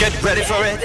Get ready for it.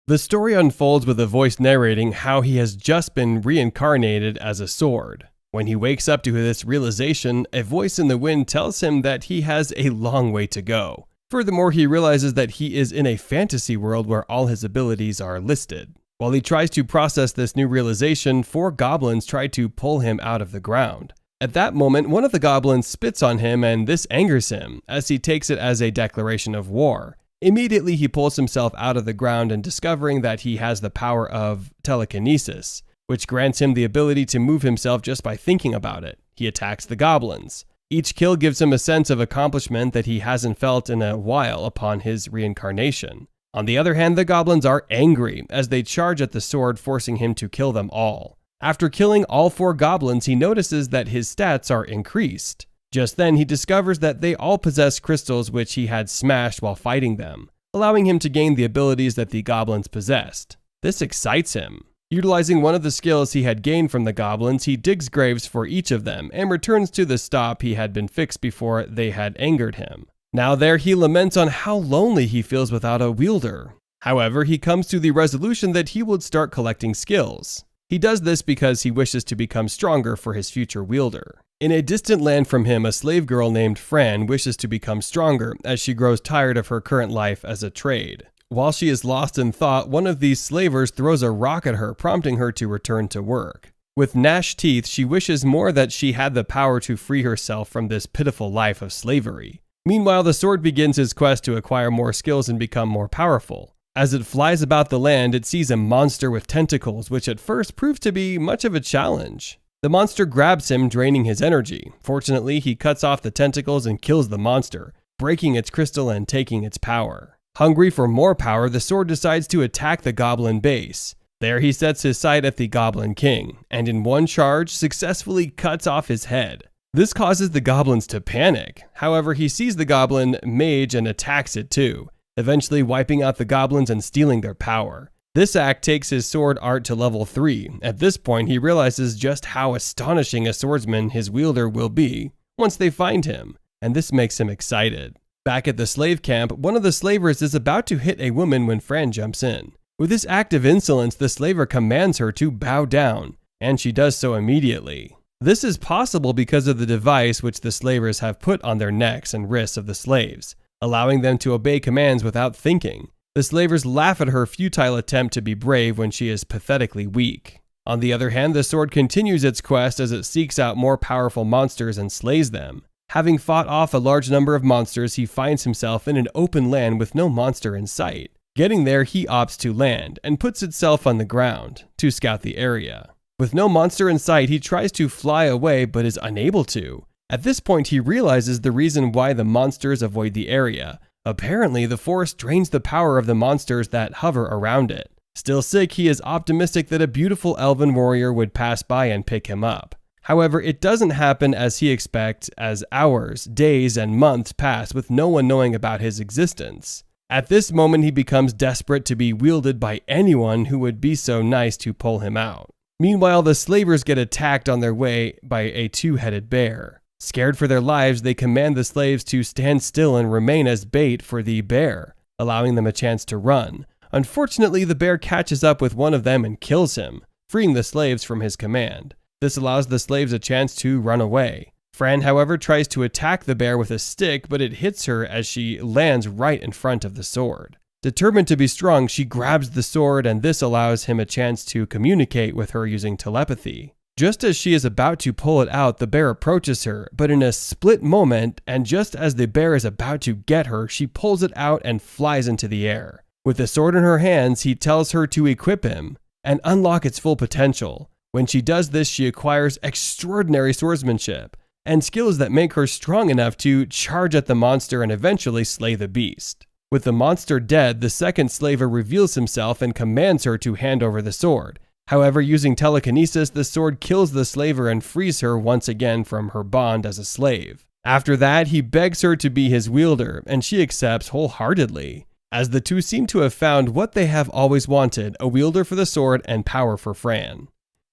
The story unfolds with a voice narrating how he has just been reincarnated as a sword. When he wakes up to this realization, a voice in the wind tells him that he has a long way to go. Furthermore, he realizes that he is in a fantasy world where all his abilities are listed. While he tries to process this new realization, 4 goblins try to pull him out of the ground. At that moment, one of the goblins spits on him, and this angers him, as he takes it as a declaration of war. Immediately, he pulls himself out of the ground and discovering that he has the power of telekinesis, which grants him the ability to move himself just by thinking about it. He attacks the goblins. Each kill gives him a sense of accomplishment that he hasn't felt in a while upon his reincarnation. On the other hand, the goblins are angry as they charge at the sword, forcing him to kill them all. After killing all 4 goblins, he notices that his stats are increased. Just then, he discovers that they all possess crystals which he had smashed while fighting them, allowing him to gain the abilities that the goblins possessed. This excites him. Utilizing one of the skills he had gained from the goblins, he digs graves for each of them and returns to the stop he had been fixed before they had angered him. Now there, he laments on how lonely he feels without a Weilder. However, he comes to the resolution that he would start collecting skills. He does this because he wishes to become stronger for his future Weilder. In a distant land from him, a slave girl named Fran wishes to become stronger as she grows tired of her current life as a trade. While she is lost in thought, one of these slavers throws a rock at her, prompting her to return to work. With gnashed teeth, she wishes more that she had the power to free herself from this pitiful life of slavery. Meanwhile, the sword begins his quest to acquire more skills and become more powerful. As it flies about the land, it sees a monster with tentacles, which at first proves to be much of a challenge. The monster grabs him, draining his energy. Fortunately, he cuts off the tentacles and kills the monster, breaking its crystal and taking its power. Hungry for more power, the sword decides to attack the goblin base. There he sets his sight at the Goblin King, and in one charge successfully cuts off his head. This causes the goblins to panic. However, he sees the goblin mage and attacks it too, eventually wiping out the goblins and stealing their power. This act takes his sword art to level 3. At this point, he realizes just how astonishing a swordsman his Weilder will be once they find him, and this makes him excited. Back at the slave camp, one of the slavers is about to hit a woman when Fran jumps in. With this act of insolence, the slaver commands her to bow down, and she does so immediately. This is possible because of the device which the slavers have put on their necks and wrists of the slaves, allowing them to obey commands without thinking. The slavers laugh at her futile attempt to be brave when she is pathetically weak. On the other hand, the sword continues its quest as it seeks out more powerful monsters and slays them. Having fought off a large number of monsters, he finds himself in an open land with no monster in sight. Getting there, he opts to land and puts itself on the ground to scout the area. With no monster in sight, he tries to fly away but is unable to. At this point, he realizes the reason why the monsters avoid the area. Apparently, the forest drains the power of the monsters that hover around it. Still sick, he is optimistic that a beautiful elven warrior would pass by and pick him up. However, it doesn't happen as he expects, as hours, days, and months pass with no one knowing about his existence. At this moment, he becomes desperate to be wielded by anyone who would be so nice to pull him out. Meanwhile, the slavers get attacked on their way by a 2-headed bear. Scared for their lives, they command the slaves to stand still and remain as bait for the bear, allowing them a chance to run. Unfortunately, the bear catches up with one of them and kills him, freeing the slaves from his command. This allows the slaves a chance to run away. Fran, however, tries to attack the bear with a stick, but it hits her as she lands right in front of the sword. Determined to be strong, she grabs the sword, and this allows him a chance to communicate with her using telepathy. Just as she is about to pull it out, the bear approaches her, but in a split moment, and just as the bear is about to get her, she pulls it out and flies into the air. With the sword in her hands, he tells her to equip him and unlock its full potential. When she does this, she acquires extraordinary swordsmanship and skills that make her strong enough to charge at the monster and eventually slay the beast. With the monster dead, the second slaver reveals himself and commands her to hand over the sword. However, using telekinesis, the sword kills the slaver and frees her once again from her bond as a slave. After that, he begs her to be his wielder, and she accepts wholeheartedly, as the two seem to have found what they have always wanted, a wielder for the sword and power for Fran.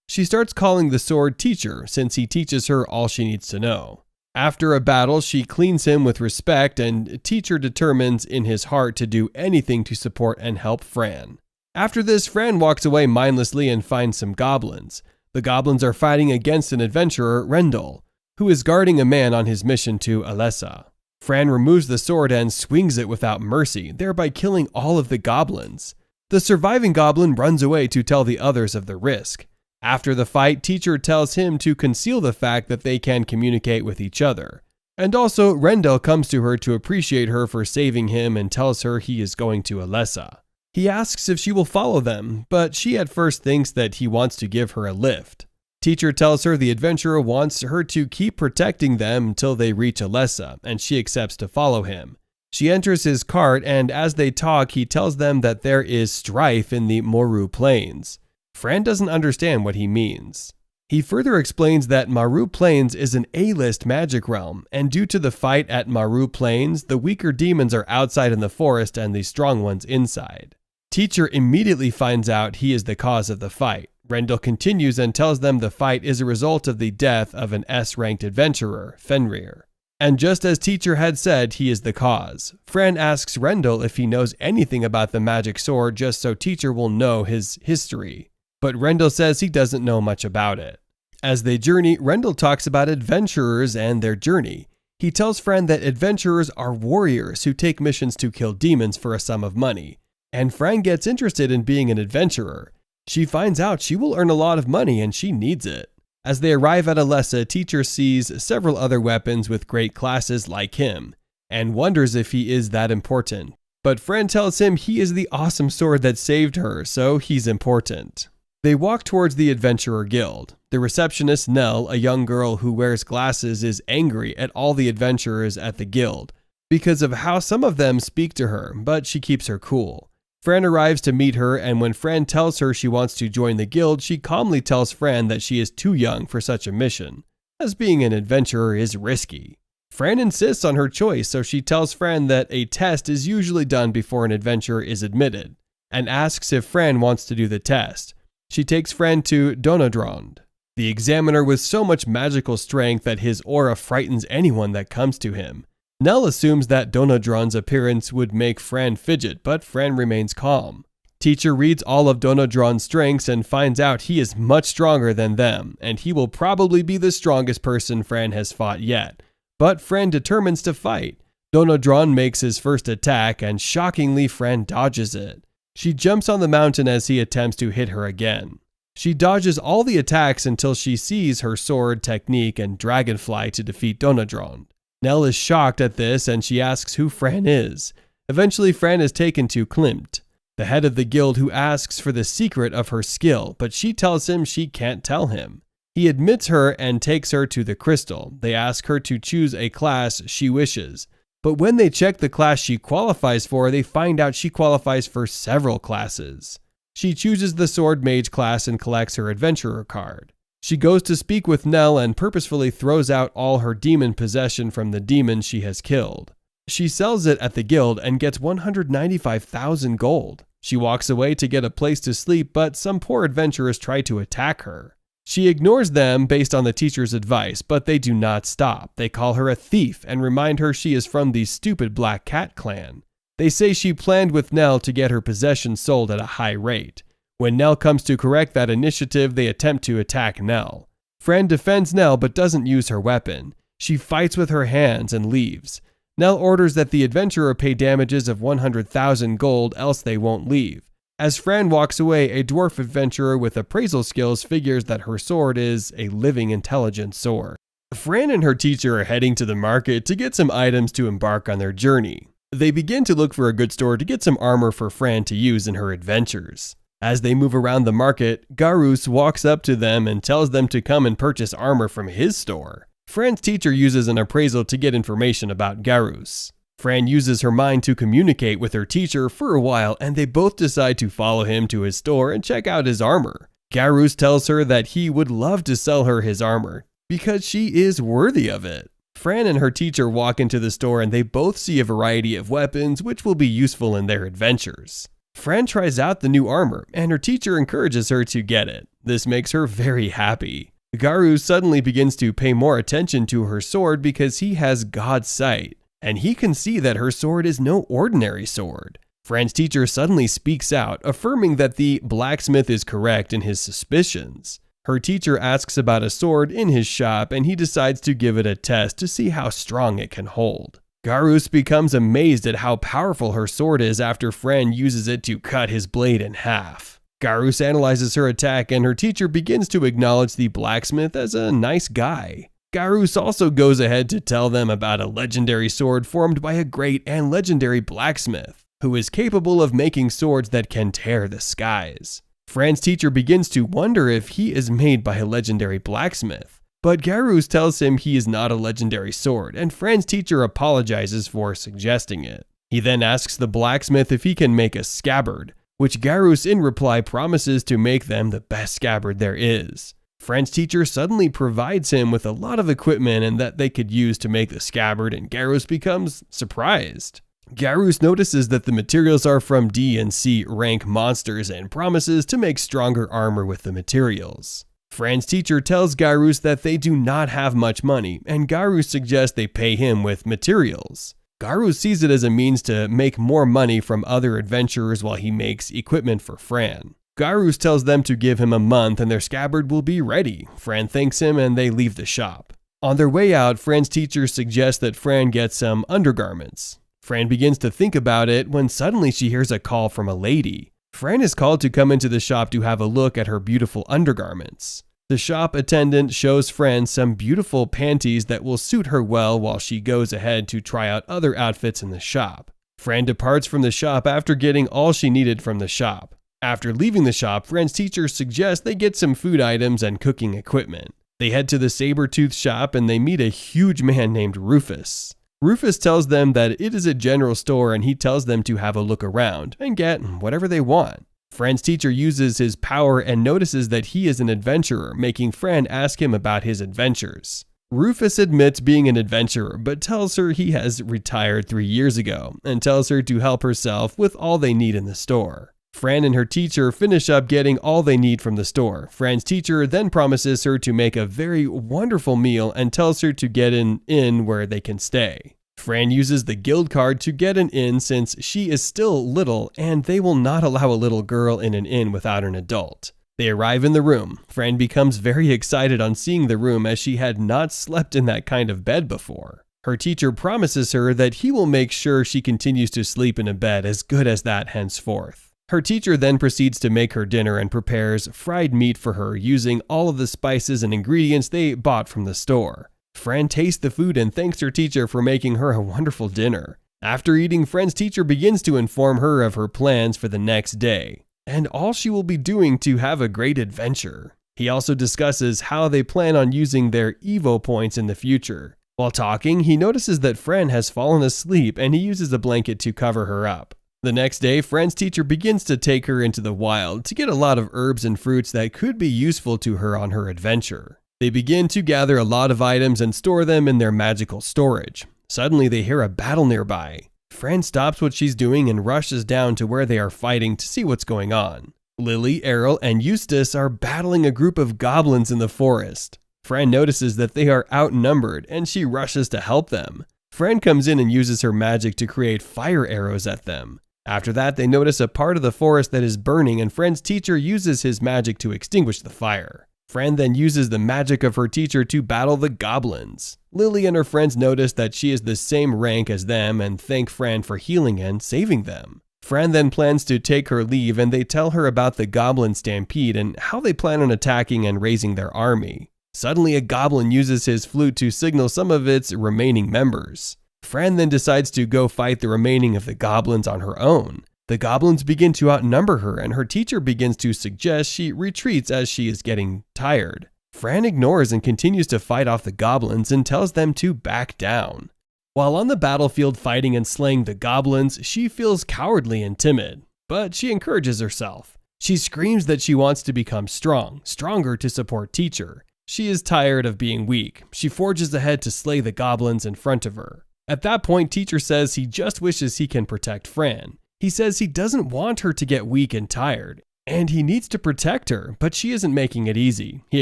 She starts calling the sword teacher, since he teaches her all she needs to know. After a battle, she cleans him with respect, and teacher determines in his heart to do anything to support and help Fran. After this, Fran walks away mindlessly and finds some goblins. The goblins are fighting against an adventurer, Rendell, who is guarding a man on his mission to Alessa. Fran removes the sword and swings it without mercy, thereby killing all of the goblins. The surviving goblin runs away to tell the others of the risk. After the fight, teacher tells him to conceal the fact that they can communicate with each other. And also, Rendell comes to her to appreciate her for saving him and tells her he is going to Alessa. He asks if she will follow them, but she at first thinks that he wants to give her a lift. Teacher tells her the adventurer wants her to keep protecting them until they reach Alessa, and she accepts to follow him. She enters his cart, and as they talk, he tells them that there is strife in the Moru Plains. Fran doesn't understand what he means. He further explains that Maru Plains is an A-list magic realm, and due to the fight at Maru Plains, the weaker demons are outside in the forest and the strong ones inside. Teacher immediately finds out he is the cause of the fight. Rendell continues and tells them the fight is a result of the death of an S-ranked adventurer, Fenrir. And just as teacher had said, he is the cause. Fran asks Rendell if he knows anything about the magic sword just so teacher will know his history. But Rendell says he doesn't know much about it. As they journey, Rendell talks about adventurers and their journey. He tells Fran that adventurers are warriors who take missions to kill demons for a sum of money. And Fran gets interested in being an adventurer. She finds out she will earn a lot of money and she needs it. As they arrive at Alessa, teacher sees several other weapons with great classes like him, and wonders if he is that important. But Fran tells him he is the awesome sword that saved her, so he's important. They walk towards the Adventurer Guild. The receptionist, Nell, a young girl who wears glasses, is angry at all the adventurers at the guild because of how some of them speak to her, but she keeps her cool. Fran arrives to meet her, and when Fran tells her she wants to join the guild, she calmly tells Fran that she is too young for such a mission, as being an adventurer is risky. Fran insists on her choice, so she tells Fran that a test is usually done before an adventurer is admitted, and asks if Fran wants to do the test. She takes Fran to Donodrond, the examiner with so much magical strength that his aura frightens anyone that comes to him. Nell assumes that Donodrond's appearance would make Fran fidget, but Fran remains calm. Teacher reads all of Donodrond's strengths and finds out he is much stronger than them, and he will probably be the strongest person Fran has fought yet. But Fran determines to fight. Donodrond makes his first attack, and shockingly Fran dodges it. She jumps on the mountain as he attempts to hit her again. She dodges all the attacks until she sees her sword, technique, and dragonfly to defeat Donodrond. Nell is shocked at this and she asks who Fran is. Eventually Fran is taken to Klimt, the head of the guild, who asks for the secret of her skill, but she tells him she can't tell him. He admits her and takes her to the crystal. They ask her to choose a class she wishes. But when they check the class she qualifies for, they find out she qualifies for several classes. She chooses the Sword Mage class and collects her Adventurer card. She goes to speak with Nell and purposefully throws out all her demon possession from the demon she has killed. She sells it at the guild and gets 195,000 gold. She walks away to get a place to sleep, but some poor adventurers try to attack her. She ignores them based on the teacher's advice, but they do not stop. They call her a thief and remind her she is from the stupid Black Cat clan. They say she planned with Nell to get her possessions sold at a high rate. When Nell comes to correct that initiative, they attempt to attack Nell. Fran defends Nell but doesn't use her weapon. She fights with her hands and leaves. Nell orders that the adventurer pay damages of 100,000 gold, else they won't leave. As Fran walks away, a dwarf adventurer with appraisal skills figures that her sword is a living, intelligent sword. Fran and her teacher are heading to the market to get some items to embark on their journey. They begin to look for a good store to get some armor for Fran to use in her adventures. As they move around the market, Garus walks up to them and tells them to come and purchase armor from his store. Fran's teacher uses an appraisal to get information about Garus. Fran uses her mind to communicate with her teacher for a while, and they both decide to follow him to his store and check out his armor. Garus tells her that he would love to sell her his armor because she is worthy of it. Fran and her teacher walk into the store and they both see a variety of weapons which will be useful in their adventures. Fran tries out the new armor and her teacher encourages her to get it. This makes her very happy. Garu suddenly begins to pay more attention to her sword because he has God's sight, and he can see that her sword is no ordinary sword. Fran's teacher suddenly speaks out, affirming that the blacksmith is correct in his suspicions. Her teacher asks about a sword in his shop, and he decides to give it a test to see how strong it can hold. Garus becomes amazed at how powerful her sword is after Fran uses it to cut his blade in half. Garus analyzes her attack, and her teacher begins to acknowledge the blacksmith as a nice guy. Garus also goes ahead to tell them about a legendary sword formed by a great and legendary blacksmith, who is capable of making swords that can tear the skies. Fran's teacher begins to wonder if he is made by a legendary blacksmith, but Garus tells him he is not a legendary sword, and Fran's teacher apologizes for suggesting it. He then asks the blacksmith if he can make a scabbard, which Garus in reply promises to make them the best scabbard there is. Fran's teacher suddenly provides him with a lot of equipment and that they could use to make the scabbard, and Garus becomes surprised. Garus notices that the materials are from D and C rank monsters and promises to make stronger armor with the materials. Fran's teacher tells Garus that they do not have much money, and Garus suggests they pay him with materials. Garus sees it as a means to make more money from other adventurers while he makes equipment for Fran. Garus tells them to give him a month and their scabbard will be ready. Fran thanks him and they leave the shop. On their way out, Fran's teacher suggests that Fran get some undergarments. Fran begins to think about it when suddenly she hears a call from a lady. Fran is called to come into the shop to have a look at her beautiful undergarments. The shop attendant shows Fran some beautiful panties that will suit her well while she goes ahead to try out other outfits in the shop. Fran departs from the shop after getting all she needed from the shop. After leaving the shop, Fran's teacher suggests they get some food items and cooking equipment. They head to the saber-tooth shop and they meet a huge man named Rufus. Rufus tells them that it is a general store and he tells them to have a look around and get whatever they want. Fran's teacher uses his power and notices that he is an adventurer, making Fran ask him about his adventures. Rufus admits being an adventurer, but tells her he has retired 3 years ago and tells her to help herself with all they need in the store. Fran and her teacher finish up getting all they need from the store. Fran's teacher then promises her to make a very wonderful meal and tells her to get an inn where they can stay. Fran uses the guild card to get an inn since she is still little and they will not allow a little girl in an inn without an adult. They arrive in the room. Fran becomes very excited on seeing the room as she had not slept in that kind of bed before. Her teacher promises her that he will make sure she continues to sleep in a bed as good as that henceforth. Her teacher then proceeds to make her dinner and prepares fried meat for her using all of the spices and ingredients they bought from the store. Fran tastes the food and thanks her teacher for making her a wonderful dinner. After eating, Fran's teacher begins to inform her of her plans for the next day and all she will be doing to have a great adventure. He also discusses how they plan on using their Evo points in the future. While talking, he notices that Fran has fallen asleep and he uses a blanket to cover her up. The next day, Fran's teacher begins to take her into the wild to get a lot of herbs and fruits that could be useful to her on her adventure. They begin to gather a lot of items and store them in their magical storage. Suddenly, they hear a battle nearby. Fran stops what she's doing and rushes down to where they are fighting to see what's going on. Lily, Errol, and Eustace are battling a group of goblins in the forest. Fran notices that they are outnumbered and she rushes to help them. Fran comes in and uses her magic to create fire arrows at them. After that, they notice a part of the forest that is burning and Fran's teacher uses his magic to extinguish the fire. Fran then uses the magic of her teacher to battle the goblins. Lily and her friends notice that she is the same rank as them and thank Fran for healing and saving them. Fran then plans to take her leave and they tell her about the goblin stampede and how they plan on attacking and raising their army. Suddenly, a goblin uses his flute to signal some of its remaining members. Fran then decides to go fight the remaining of the goblins on her own. The goblins begin to outnumber her and her teacher begins to suggest she retreats as she is getting tired. Fran ignores and continues to fight off the goblins and tells them to back down. While on the battlefield fighting and slaying the goblins, she feels cowardly and timid, but she encourages herself. She screams that she wants to become stronger to support teacher. She is tired of being weak. She forges ahead to slay the goblins in front of her. At that point, teacher says he just wishes he can protect Fran. He says he doesn't want her to get weak and tired. and he needs to protect her, but she isn't making it easy. He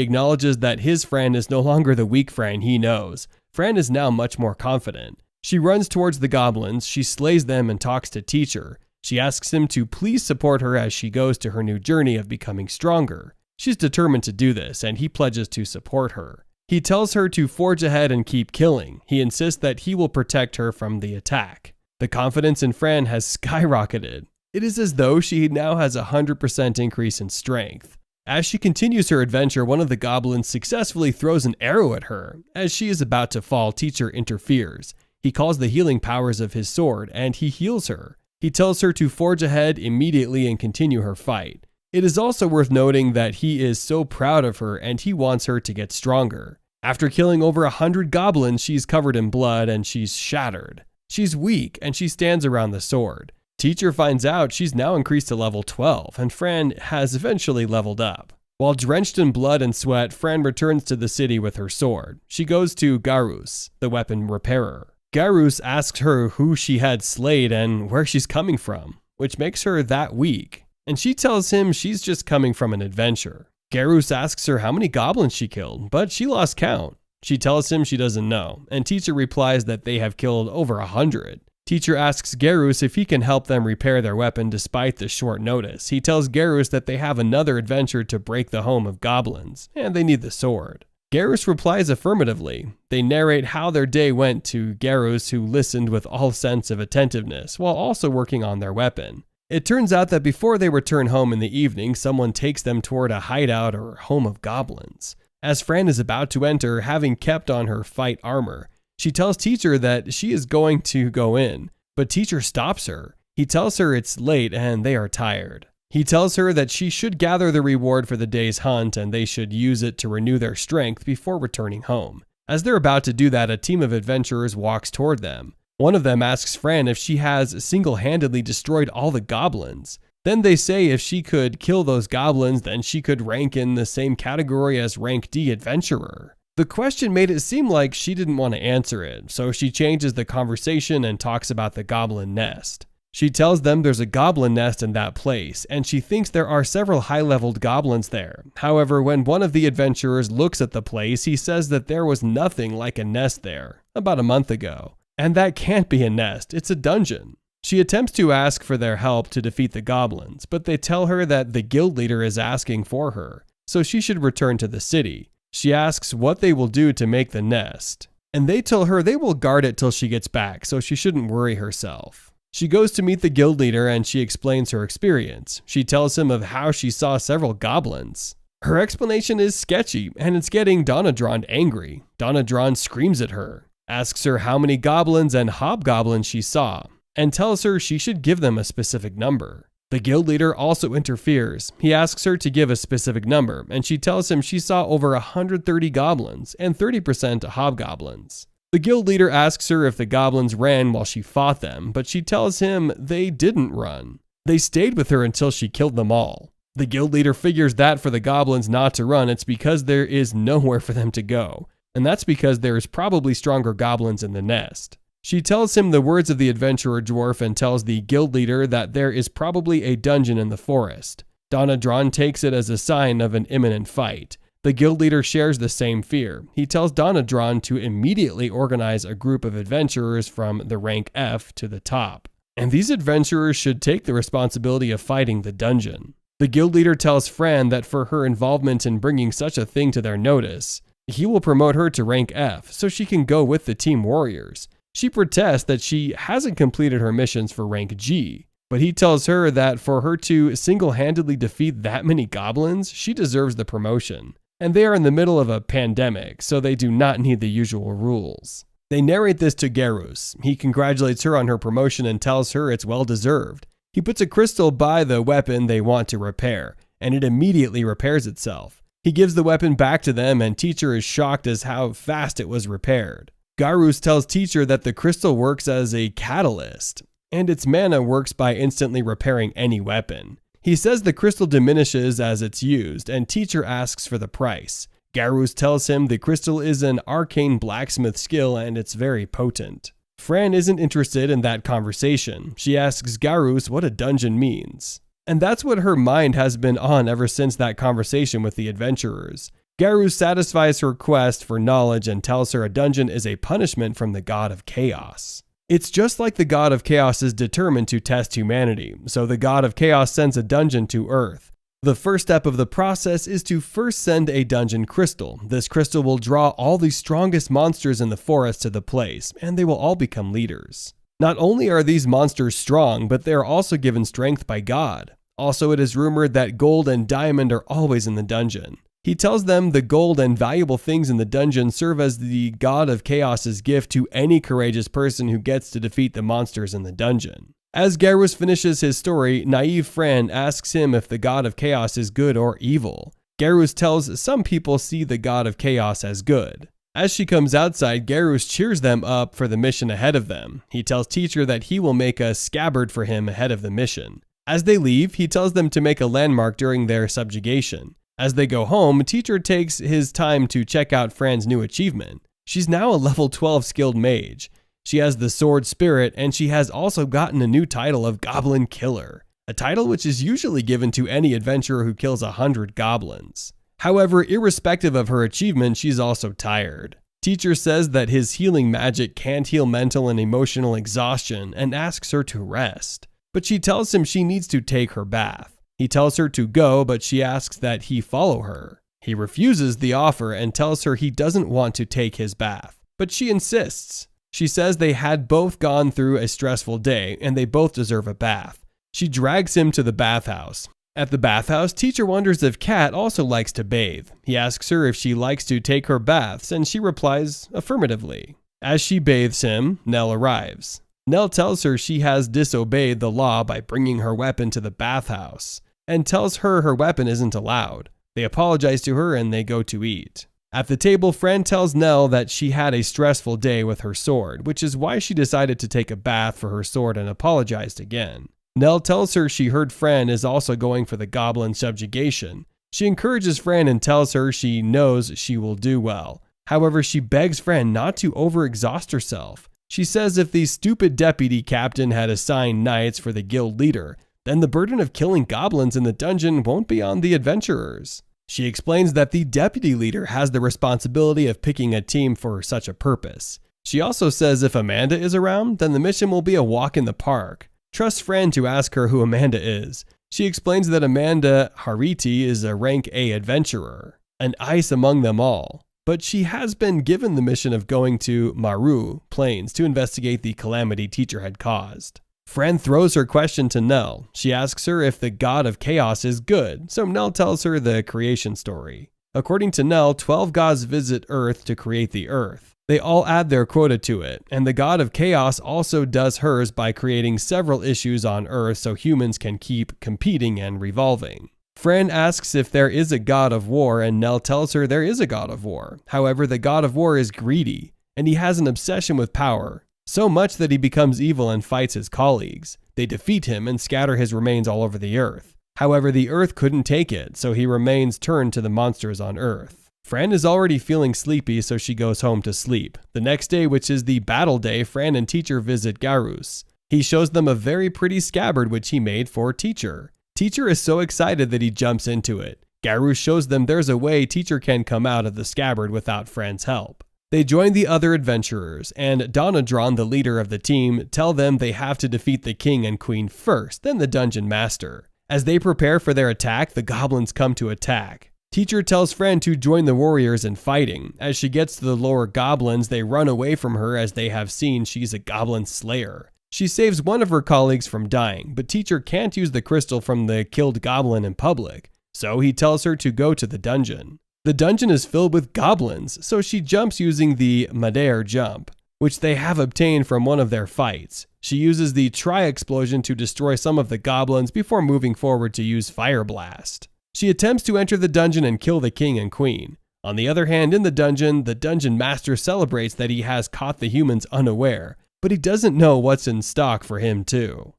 acknowledges that his Fran is no longer the weak Fran he knows. Fran is now much more confident. She runs towards the goblins, she slays them and talks to Teacher. She asks him to please support her as she goes to her new journey of becoming stronger. She's determined to do this, and he pledges to support her. He tells her to forge ahead and keep killing. He insists that he will protect her from the attack. The confidence in Fran has skyrocketed. It is as though she now has a 100% increase in strength. As she continues her adventure, one of the goblins successfully throws an arrow at her. As she is about to fall, Teacher interferes. He calls the healing powers of his sword, and he heals her. He tells her to forge ahead immediately and continue her fight. It is also worth noting that he is so proud of her and he wants her to get stronger. After killing over 100 goblins, she's covered in blood and she's shattered. She's weak and she stands around the sword. Teacher finds out she's now increased to level 12 and Fran has eventually leveled up. While drenched in blood and sweat, Fran returns to the city with her sword. She goes to Garus, the weapon repairer. Garus asks her who she had slayed and where she's coming from, which makes her that weak. And she tells him she's just coming from an adventure. Garus asks her how many goblins she killed, but she lost count. She tells him she doesn't know, and Teacher replies that they have killed over 100. Teacher asks Garus if he can help them repair their weapon despite the short notice. He tells Garus that they have another adventure to break the home of goblins, and they need the sword. Garus replies affirmatively. They narrate how their day went to Garus, who listened with all sense of attentiveness, while also working on their weapon. It turns out that before they return home in the evening, someone takes them toward a hideout or home of goblins. As Fran is about to enter, having kept on her fight armor, she tells Teacher that she is going to go in, but Teacher stops her. He tells her it's late and they are tired. He tells her that she should gather the reward for the day's hunt and they should use it to renew their strength before returning home. As they're about to do that, a team of adventurers walks toward them. One of them asks Fran if she has single-handedly destroyed all the goblins. Then they say if she could kill those goblins, then she could rank in the same category as Rank D Adventurer. The question made it seem like she didn't want to answer it, so she changes the conversation and talks about the goblin nest. She tells them there's a goblin nest in that place, and she thinks there are several high-leveled goblins there. However, when one of the adventurers looks at the place, he says that there was nothing like a nest there, about a month ago. And that can't be a nest, it's a dungeon. She attempts to ask for their help to defeat the goblins, but they tell her that the guild leader is asking for her, so she should return to the city. She asks what they will do to make the nest, and they tell her they will guard it till she gets back, so she shouldn't worry herself. She goes to meet the guild leader and she explains her experience. She tells him of how she saw several goblins. Her explanation is sketchy, and it's getting Donadron angry. Donadron screams at her, asks her how many goblins and hobgoblins she saw, and tells her she should give them a specific number. The guild leader also interferes. He asks her to give a specific number, and she tells him she saw over 130 goblins and 30% hobgoblins. The guild leader asks her if the goblins ran while she fought them, but she tells him they didn't run. They stayed with her until she killed them all. The guild leader figures that for the goblins not to run, it's because there is nowhere for them to go. And that's because there is probably stronger goblins in the nest. She tells him the words of the adventurer dwarf and tells the guild leader that there is probably a dungeon in the forest. Donadron takes it as a sign of an imminent fight. The guild leader shares the same fear. He tells Donadron to immediately organize a group of adventurers from the rank F to the top. And these adventurers should take the responsibility of fighting the dungeon. The guild leader tells Fran that for her involvement in bringing such a thing to their notice, he will promote her to rank F so she can go with the team warriors. She protests that she hasn't completed her missions for rank G, but he tells her that for her to single-handedly defeat that many goblins, she deserves the promotion. And they are in the middle of a pandemic, so they do not need the usual rules. They narrate this to Garus. He congratulates her on her promotion and tells her it's well-deserved. He puts a crystal by the weapon they want to repair, and it immediately repairs itself. He gives the weapon back to them, and Teacher is shocked as how fast it was repaired. Garus tells Teacher that the crystal works as a catalyst, and its mana works by instantly repairing any weapon. He says the crystal diminishes as it's used, and Teacher asks for the price. Garus tells him the crystal is an arcane blacksmith skill and it's very potent. Fran isn't interested in that conversation. She asks Garus what a dungeon means. And that's what her mind has been on ever since that conversation with the adventurers. Garus satisfies her quest for knowledge and tells her a dungeon is a punishment from the god of chaos. It's just like the god of chaos is determined to test humanity, so the god of chaos sends a dungeon to Earth. The first step of the process is to first send a dungeon crystal. This crystal will draw all the strongest monsters in the forest to the place, and they will all become leaders. Not only are these monsters strong, but they are also given strength by God. Also, it is rumored that gold and diamond are always in the dungeon. He tells them the gold and valuable things in the dungeon serve as the god of chaos's gift to any courageous person who gets to defeat the monsters in the dungeon. As Garus finishes his story, naive Fran asks him if the god of chaos is good or evil. Garus tells some people see the god of chaos as good. As she comes outside, Garus cheers them up for the mission ahead of them. He tells Teacher that he will make a scabbard for him ahead of the mission. As they leave, he tells them to make a landmark during their subjugation. As they go home, Teacher takes his time to check out Fran's new achievement. She's now a level 12 skilled mage. She has the sword spirit, and she has also gotten a new title of Goblin Killer, a title which is usually given to any adventurer who kills 100 goblins. However, irrespective of her achievement, she's also tired. Teacher says that his healing magic can't heal mental and emotional exhaustion and asks her to rest. But she tells him she needs to take her bath. He tells her to go, but she asks that he follow her. He refuses the offer and tells her he doesn't want to take his bath, but she insists. She says they had both gone through a stressful day and they both deserve a bath. She drags him to the bathhouse. At the bathhouse, Teacher wonders if Kat also likes to bathe. He asks her if she likes to take her baths, and she replies affirmatively. As she bathes him, Nell arrives. Nell tells her she has disobeyed the law by bringing her weapon to the bathhouse, and tells her her weapon isn't allowed. They apologize to her and they go to eat. At the table, Fran tells Nell that she had a stressful day with her sword, which is why she decided to take a bath for her sword and apologized again. Nell tells her she heard Fran is also going for the goblin subjugation. She encourages Fran and tells her she knows she will do well. However, she begs Fran not to overexhaust herself. She says if the stupid deputy captain had assigned knights for the guild leader, then the burden of killing goblins in the dungeon won't be on the adventurers. She explains that the deputy leader has the responsibility of picking a team for such a purpose. She also says if Amanda is around, then the mission will be a walk in the park. Trust Fran to ask her who Amanda is. She explains that Amanda Hariti is a rank A adventurer, an ice among them all. But she has been given the mission of going to Maru Plains to investigate the calamity Teacher had caused. Fran throws her question to Nell. She asks her if the god of chaos is good, so Nell tells her the creation story. According to Nell, 12 gods visit Earth to create the Earth. They all add their quota to it, and the god of chaos also does hers by creating several issues on Earth so humans can keep competing and revolving. Fran asks if there is a god of war, and Nell tells her there is a god of war. However, the god of war is greedy, and he has an obsession with power. So much that he becomes evil and fights his colleagues. They defeat him and scatter his remains all over the earth. However, the earth couldn't take it, so he remains turned to the monsters on Earth. Fran is already feeling sleepy, so she goes home to sleep. The next day, which is the battle day, Fran and Teacher visit Garus. He shows them a very pretty scabbard which he made for Teacher. Teacher is so excited that he jumps into it. Garus shows them there's a way Teacher can come out of the scabbard without Fran's help. They join the other adventurers, and Donadron, the leader of the team, tell them they have to defeat the king and queen first, then the dungeon master. As they prepare for their attack, the goblins come to attack. Teacher tells Fran to join the warriors in fighting. As she gets to the lower goblins, they run away from her as they have seen she's a goblin slayer. She saves one of her colleagues from dying, but Teacher can't use the crystal from the killed goblin in public, so he tells her to go to the dungeon. The dungeon is filled with goblins, so she jumps using the Madair jump, which they have obtained from one of their fights. She uses the tri-explosion to destroy some of the goblins before moving forward to use Fire Blast. She attempts to enter the dungeon and kill the king and queen. On the other hand, in the dungeon master celebrates that he has caught the humans unaware, but he doesn't know what's in stock for him too.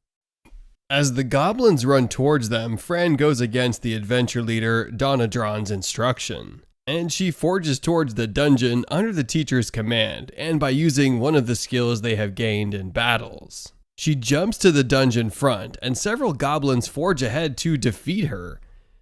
As the goblins run towards them, Fran goes against the adventure leader Donadron's instruction, and she forges towards the dungeon under the Teacher's command and by using one of the skills they have gained in battles. She jumps to the dungeon front, and several goblins forge ahead to defeat her.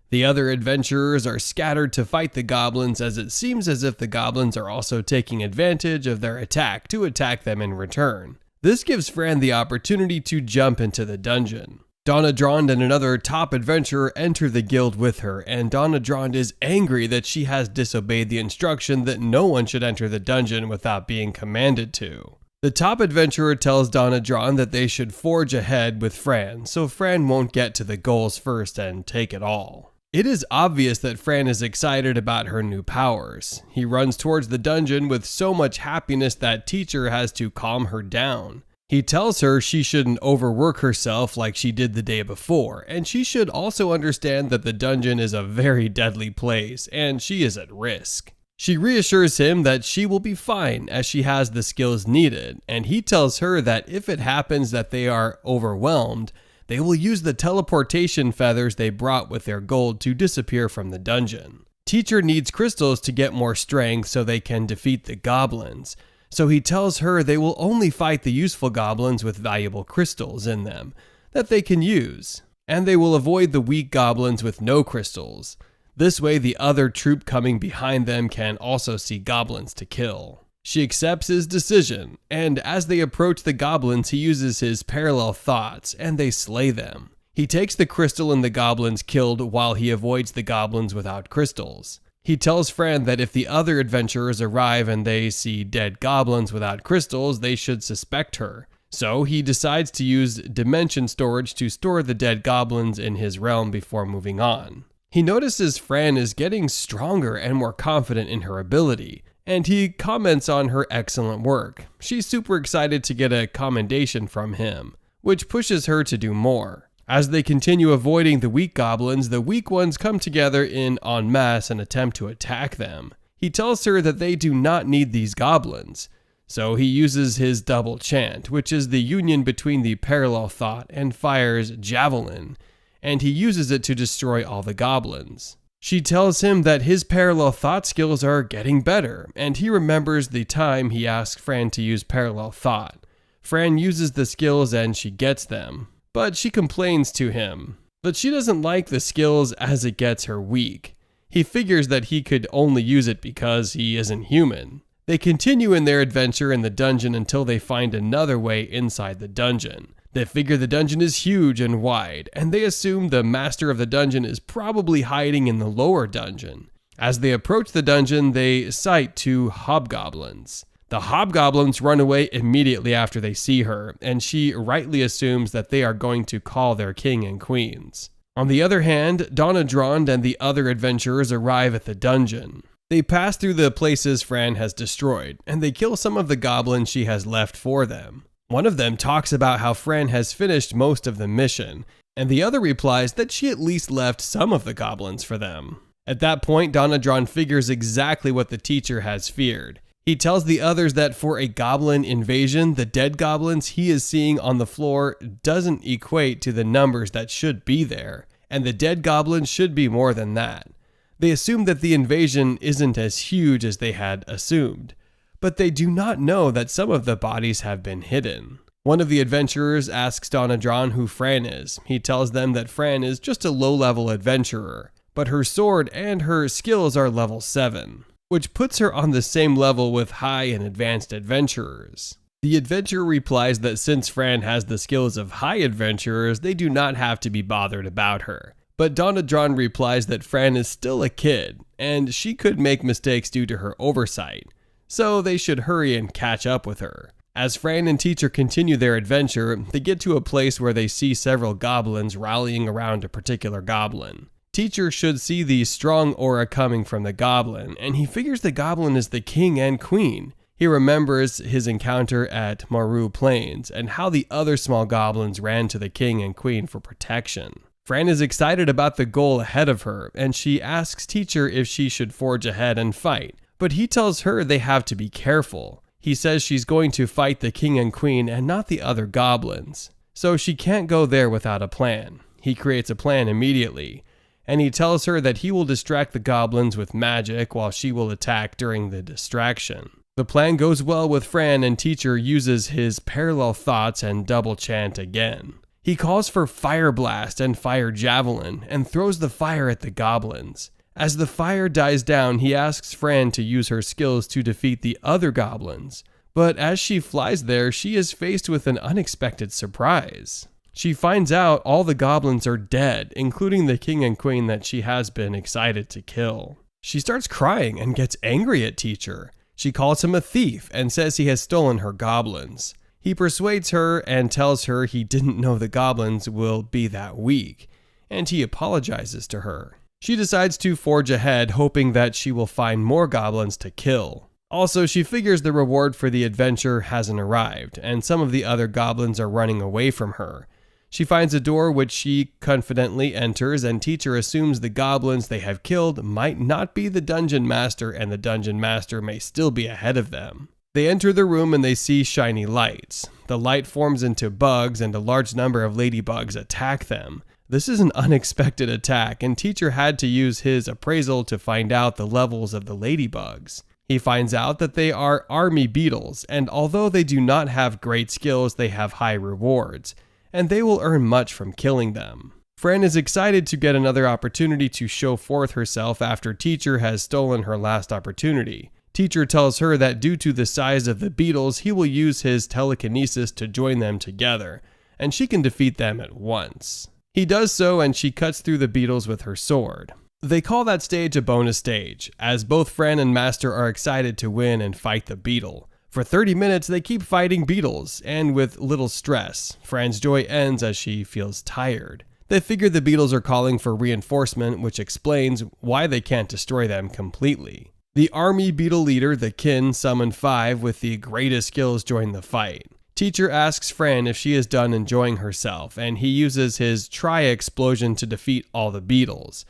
The other adventurers are scattered to fight the goblins, as it seems as if the goblins are also taking advantage of their attack to attack them in return. This gives Fran the opportunity to jump into the dungeon. Donnadrand and another top adventurer enter the guild with her, and Donnadrand is angry that she has disobeyed the instruction that no one should enter the dungeon without being commanded to. The top adventurer tells Donnadrand that they should forge ahead with Fran, so Fran won't get to the goals first and take it all. It is obvious that Fran is excited about her new powers. He runs towards the dungeon with so much happiness that Teacher has to calm her down. He tells her she shouldn't overwork herself like she did the day before, and she should also understand that the dungeon is a very deadly place and she is at risk. She reassures him that she will be fine as she has the skills needed, and he tells her that if it happens that they are overwhelmed, they will use the teleportation feathers they brought with their gold to disappear from the dungeon. Teacher needs crystals to get more strength so they can defeat the goblins. So he tells her they will only fight the useful goblins with valuable crystals in them that they can use, and they will avoid the weak goblins with no crystals. This way the other troop coming behind them can also see goblins to kill. She accepts his decision, and as they approach the goblins, he uses his parallel thoughts, and they slay them. He takes the crystal and the goblins killed while he avoids the goblins without crystals. He tells Fran that if the other adventurers arrive and they see dead goblins without crystals, they should suspect her. So he decides to use dimension storage to store the dead goblins in his realm before moving on. He notices Fran is getting stronger and more confident in her ability, and he comments on her excellent work. She's super excited to get a commendation from him, which pushes her to do more. As they continue avoiding the weak goblins, the weak ones come together en masse and attempt to attack them. He tells her that they do not need these goblins, so he uses his double chant, which is the union between the parallel thought and fires javelin, and he uses it to destroy all the goblins. She tells him that his parallel thought skills are getting better, and he remembers the time he asked Fran to use parallel thought. Fran uses the skills and she gets them, but she complains to him. But she doesn't like the skills as it gets her weak. He figures that he could only use it because he isn't human. They continue in their adventure in the dungeon until they find another way inside the dungeon. They figure the dungeon is huge and wide, and they assume the master of the dungeon is probably hiding in the lower dungeon. As they approach the dungeon, they sight two hobgoblins. The hobgoblins run away immediately after they see her, and she rightly assumes that they are going to call their king and queens. On the other hand, Donnadrand and the other adventurers arrive at the dungeon. They pass through the places Fran has destroyed, and they kill some of the goblins she has left for them. One of them talks about how Fran has finished most of the mission, and the other replies that she at least left some of the goblins for them. At that point, Donnadrand figures exactly what the teacher has feared. He tells the others that for a goblin invasion, the dead goblins he is seeing on the floor doesn't equate to the numbers that should be there, and the dead goblins should be more than that. They assume that the invasion isn't as huge as they had assumed, but they do not know that some of the bodies have been hidden. One of the adventurers asks Donnadrand who Fran is. He tells them that Fran is just a low-level adventurer, but her sword and her skills are level 7, which puts her on the same level with high and advanced adventurers. The adventurer replies that since Fran has the skills of high adventurers, they do not have to be bothered about her. But Donnadrand replies that Fran is still a kid, and she could make mistakes due to her oversight, so they should hurry and catch up with her. As Fran and Teacher continue their adventure, they get to a place where they see several goblins rallying around a particular goblin. Teacher should see the strong aura coming from the goblin, and he figures the goblin is the king and queen. He remembers his encounter at Maru Plains and how the other small goblins ran to the king and queen for protection. Fran is excited about the goal ahead of her, and she asks Teacher if she should forge ahead and fight, but he tells her they have to be careful. He says she's going to fight the king and queen and not the other goblins, so she can't go there without a plan. He creates a plan immediately, and he tells her that he will distract the goblins with magic while she will attack during the distraction. The plan goes well with Fran, and teacher uses his parallel thoughts and double chant again. He calls for fire blast and fire javelin and throws the fire at the goblins. As the fire dies down, he asks Fran to use her skills to defeat the other goblins. But as she flies there, she is faced with an unexpected surprise. She finds out all the goblins are dead, including the king and queen that she has been excited to kill. She starts crying and gets angry at teacher. She calls him a thief and says he has stolen her goblins. He persuades her and tells her he didn't know the goblins will be that weak, and he apologizes to her. She decides to forge ahead, hoping that she will find more goblins to kill. Also, she figures the reward for the adventure hasn't arrived, and some of the other goblins are running away from her. She finds a door which she confidently enters, and teacher assumes the goblins they have killed might not be the dungeon master, and the dungeon master may still be ahead of them. They enter the room and they see shiny lights. The light forms into bugs, and a large number of ladybugs attack them. This is an unexpected attack, and teacher had to use his appraisal to find out the levels of the ladybugs. He finds out that they are army beetles, and although they do not have great skills, they have high rewards, and they will earn much from killing them. Fran is excited to get another opportunity to show forth herself after teacher has stolen her last opportunity. Teacher tells her that due to the size of the beetles, he will use his telekinesis to join them together, and she can defeat them at once. He does so, and she cuts through the beetles with her sword. They call that stage a bonus stage, as both Fran and Master are excited to win and fight the beetle. For 30 minutes, they keep fighting beetles, and with little stress. Fran's joy ends as she feels tired. They figure the beetles are calling for reinforcement, which explains why they can't destroy them completely. The army beetle leader, the kin, summoned 5 with the greatest skills join the fight. Teacher asks Fran if she is done enjoying herself, and he uses his tri-explosion to defeat all the beetles.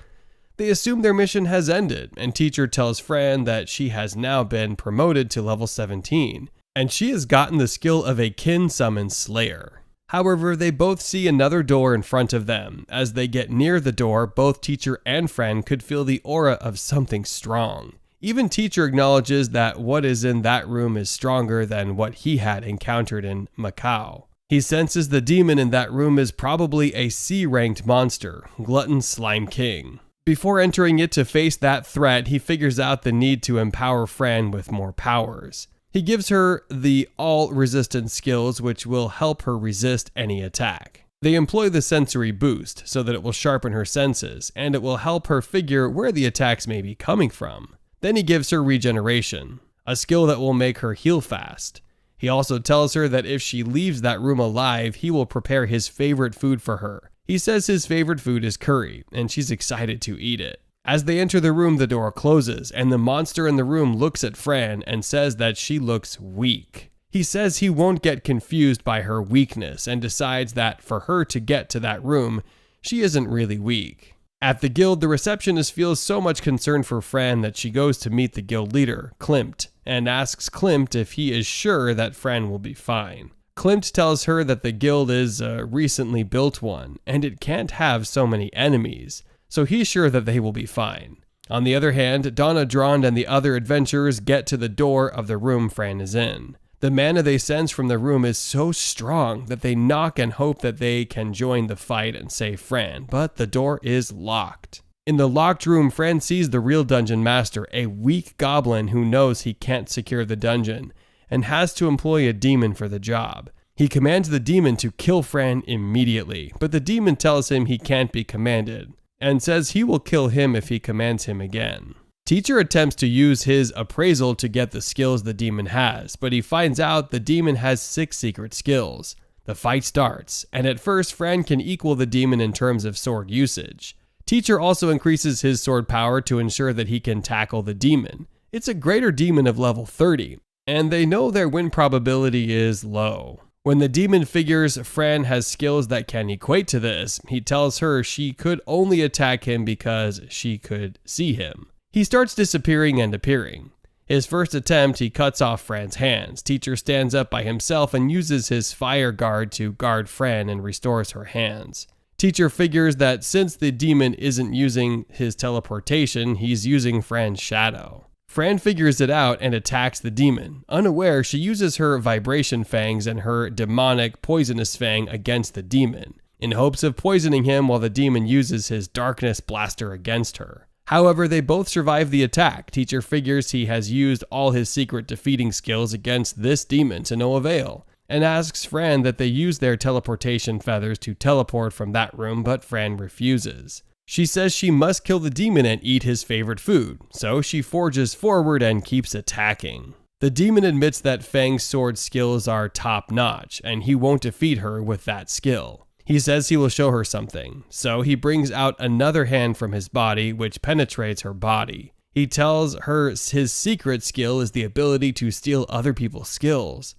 They assume their mission has ended, and teacher tells Fran that she has now been promoted to level 17, and she has gotten the skill of a kin summon slayer. However, they both see another door in front of them. As they get near the door, both teacher and Fran could feel the aura of something strong. Even teacher acknowledges that what is in that room is stronger than what he had encountered in Macau. He senses the demon in that room is probably a C-ranked monster, Glutton Slime King. Before entering it to face that threat, he figures out the need to empower Fran with more powers. He gives her the all-resistance skills, which will help her resist any attack. They employ the sensory boost so that it will sharpen her senses, and it will help her figure where the attacks may be coming from. Then he gives her regeneration, a skill that will make her heal fast. He also tells her that if she leaves that room alive, he will prepare his favorite food for her. He says his favorite food is curry, and she's excited to eat it. As they enter the room, the door closes, and the monster in the room looks at Fran and says that she looks weak. He says he won't get confused by her weakness and decides that for her to get to that room, she isn't really weak. At the guild, the receptionist feels so much concern for Fran that she goes to meet the guild leader, Klimt, and asks Klimt if he is sure that Fran will be fine. Klimt tells her that the guild is a recently built one, and it can't have so many enemies, so he's sure that they will be fine. On the other hand, Donna Drond and the other adventurers get to the door of the room Fran is in. The mana they sense from the room is so strong that they knock and hope that they can join the fight and save Fran, but the door is locked. In the locked room, Fran sees the real dungeon master, a weak goblin who knows he can't secure the dungeon, and has to employ a demon for the job. He commands the demon to kill Fran immediately, but the demon tells him he can't be commanded, and says he will kill him if he commands him again. Teacher attempts to use his appraisal to get the skills the demon has, but he finds out the demon has 6 secret skills. The fight starts, and at first Fran can equal the demon in terms of sword usage. Teacher also increases his sword power to ensure that he can tackle the demon. It's a greater demon of level 30, and they know their win probability is low. When the demon figures Fran has skills that can equate to this, he tells her she could only attack him because she could see him. He starts disappearing and appearing. His first attempt, he cuts off Fran's hands. Teacher stands up by himself and uses his fire guard to guard Fran and restores her hands. Teacher figures that since the demon isn't using his teleportation, he's using Fran's shadow. Fran figures it out and attacks the demon. Unaware, she uses her vibration fangs and her demonic poisonous fang against the demon, in hopes of poisoning him while the demon uses his darkness blaster against her. However, they both survive the attack. Teacher figures he has used all his secret defeating skills against this demon to no avail, and asks Fran that they use their teleportation feathers to teleport from that room, but Fran refuses. She says she must kill the demon and eat his favorite food, so she forges forward and keeps attacking. The demon admits that Fang's sword skills are top-notch, and he won't defeat her with that skill. He says he will show her something, so he brings out another hand from his body, which penetrates her body. He tells her his secret skill is the ability to steal other people's skills.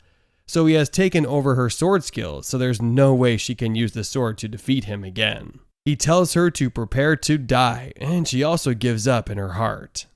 So he has taken over her sword skills, so there's no way she can use the sword to defeat him again. He tells her to prepare to die, and she also gives up in her heart.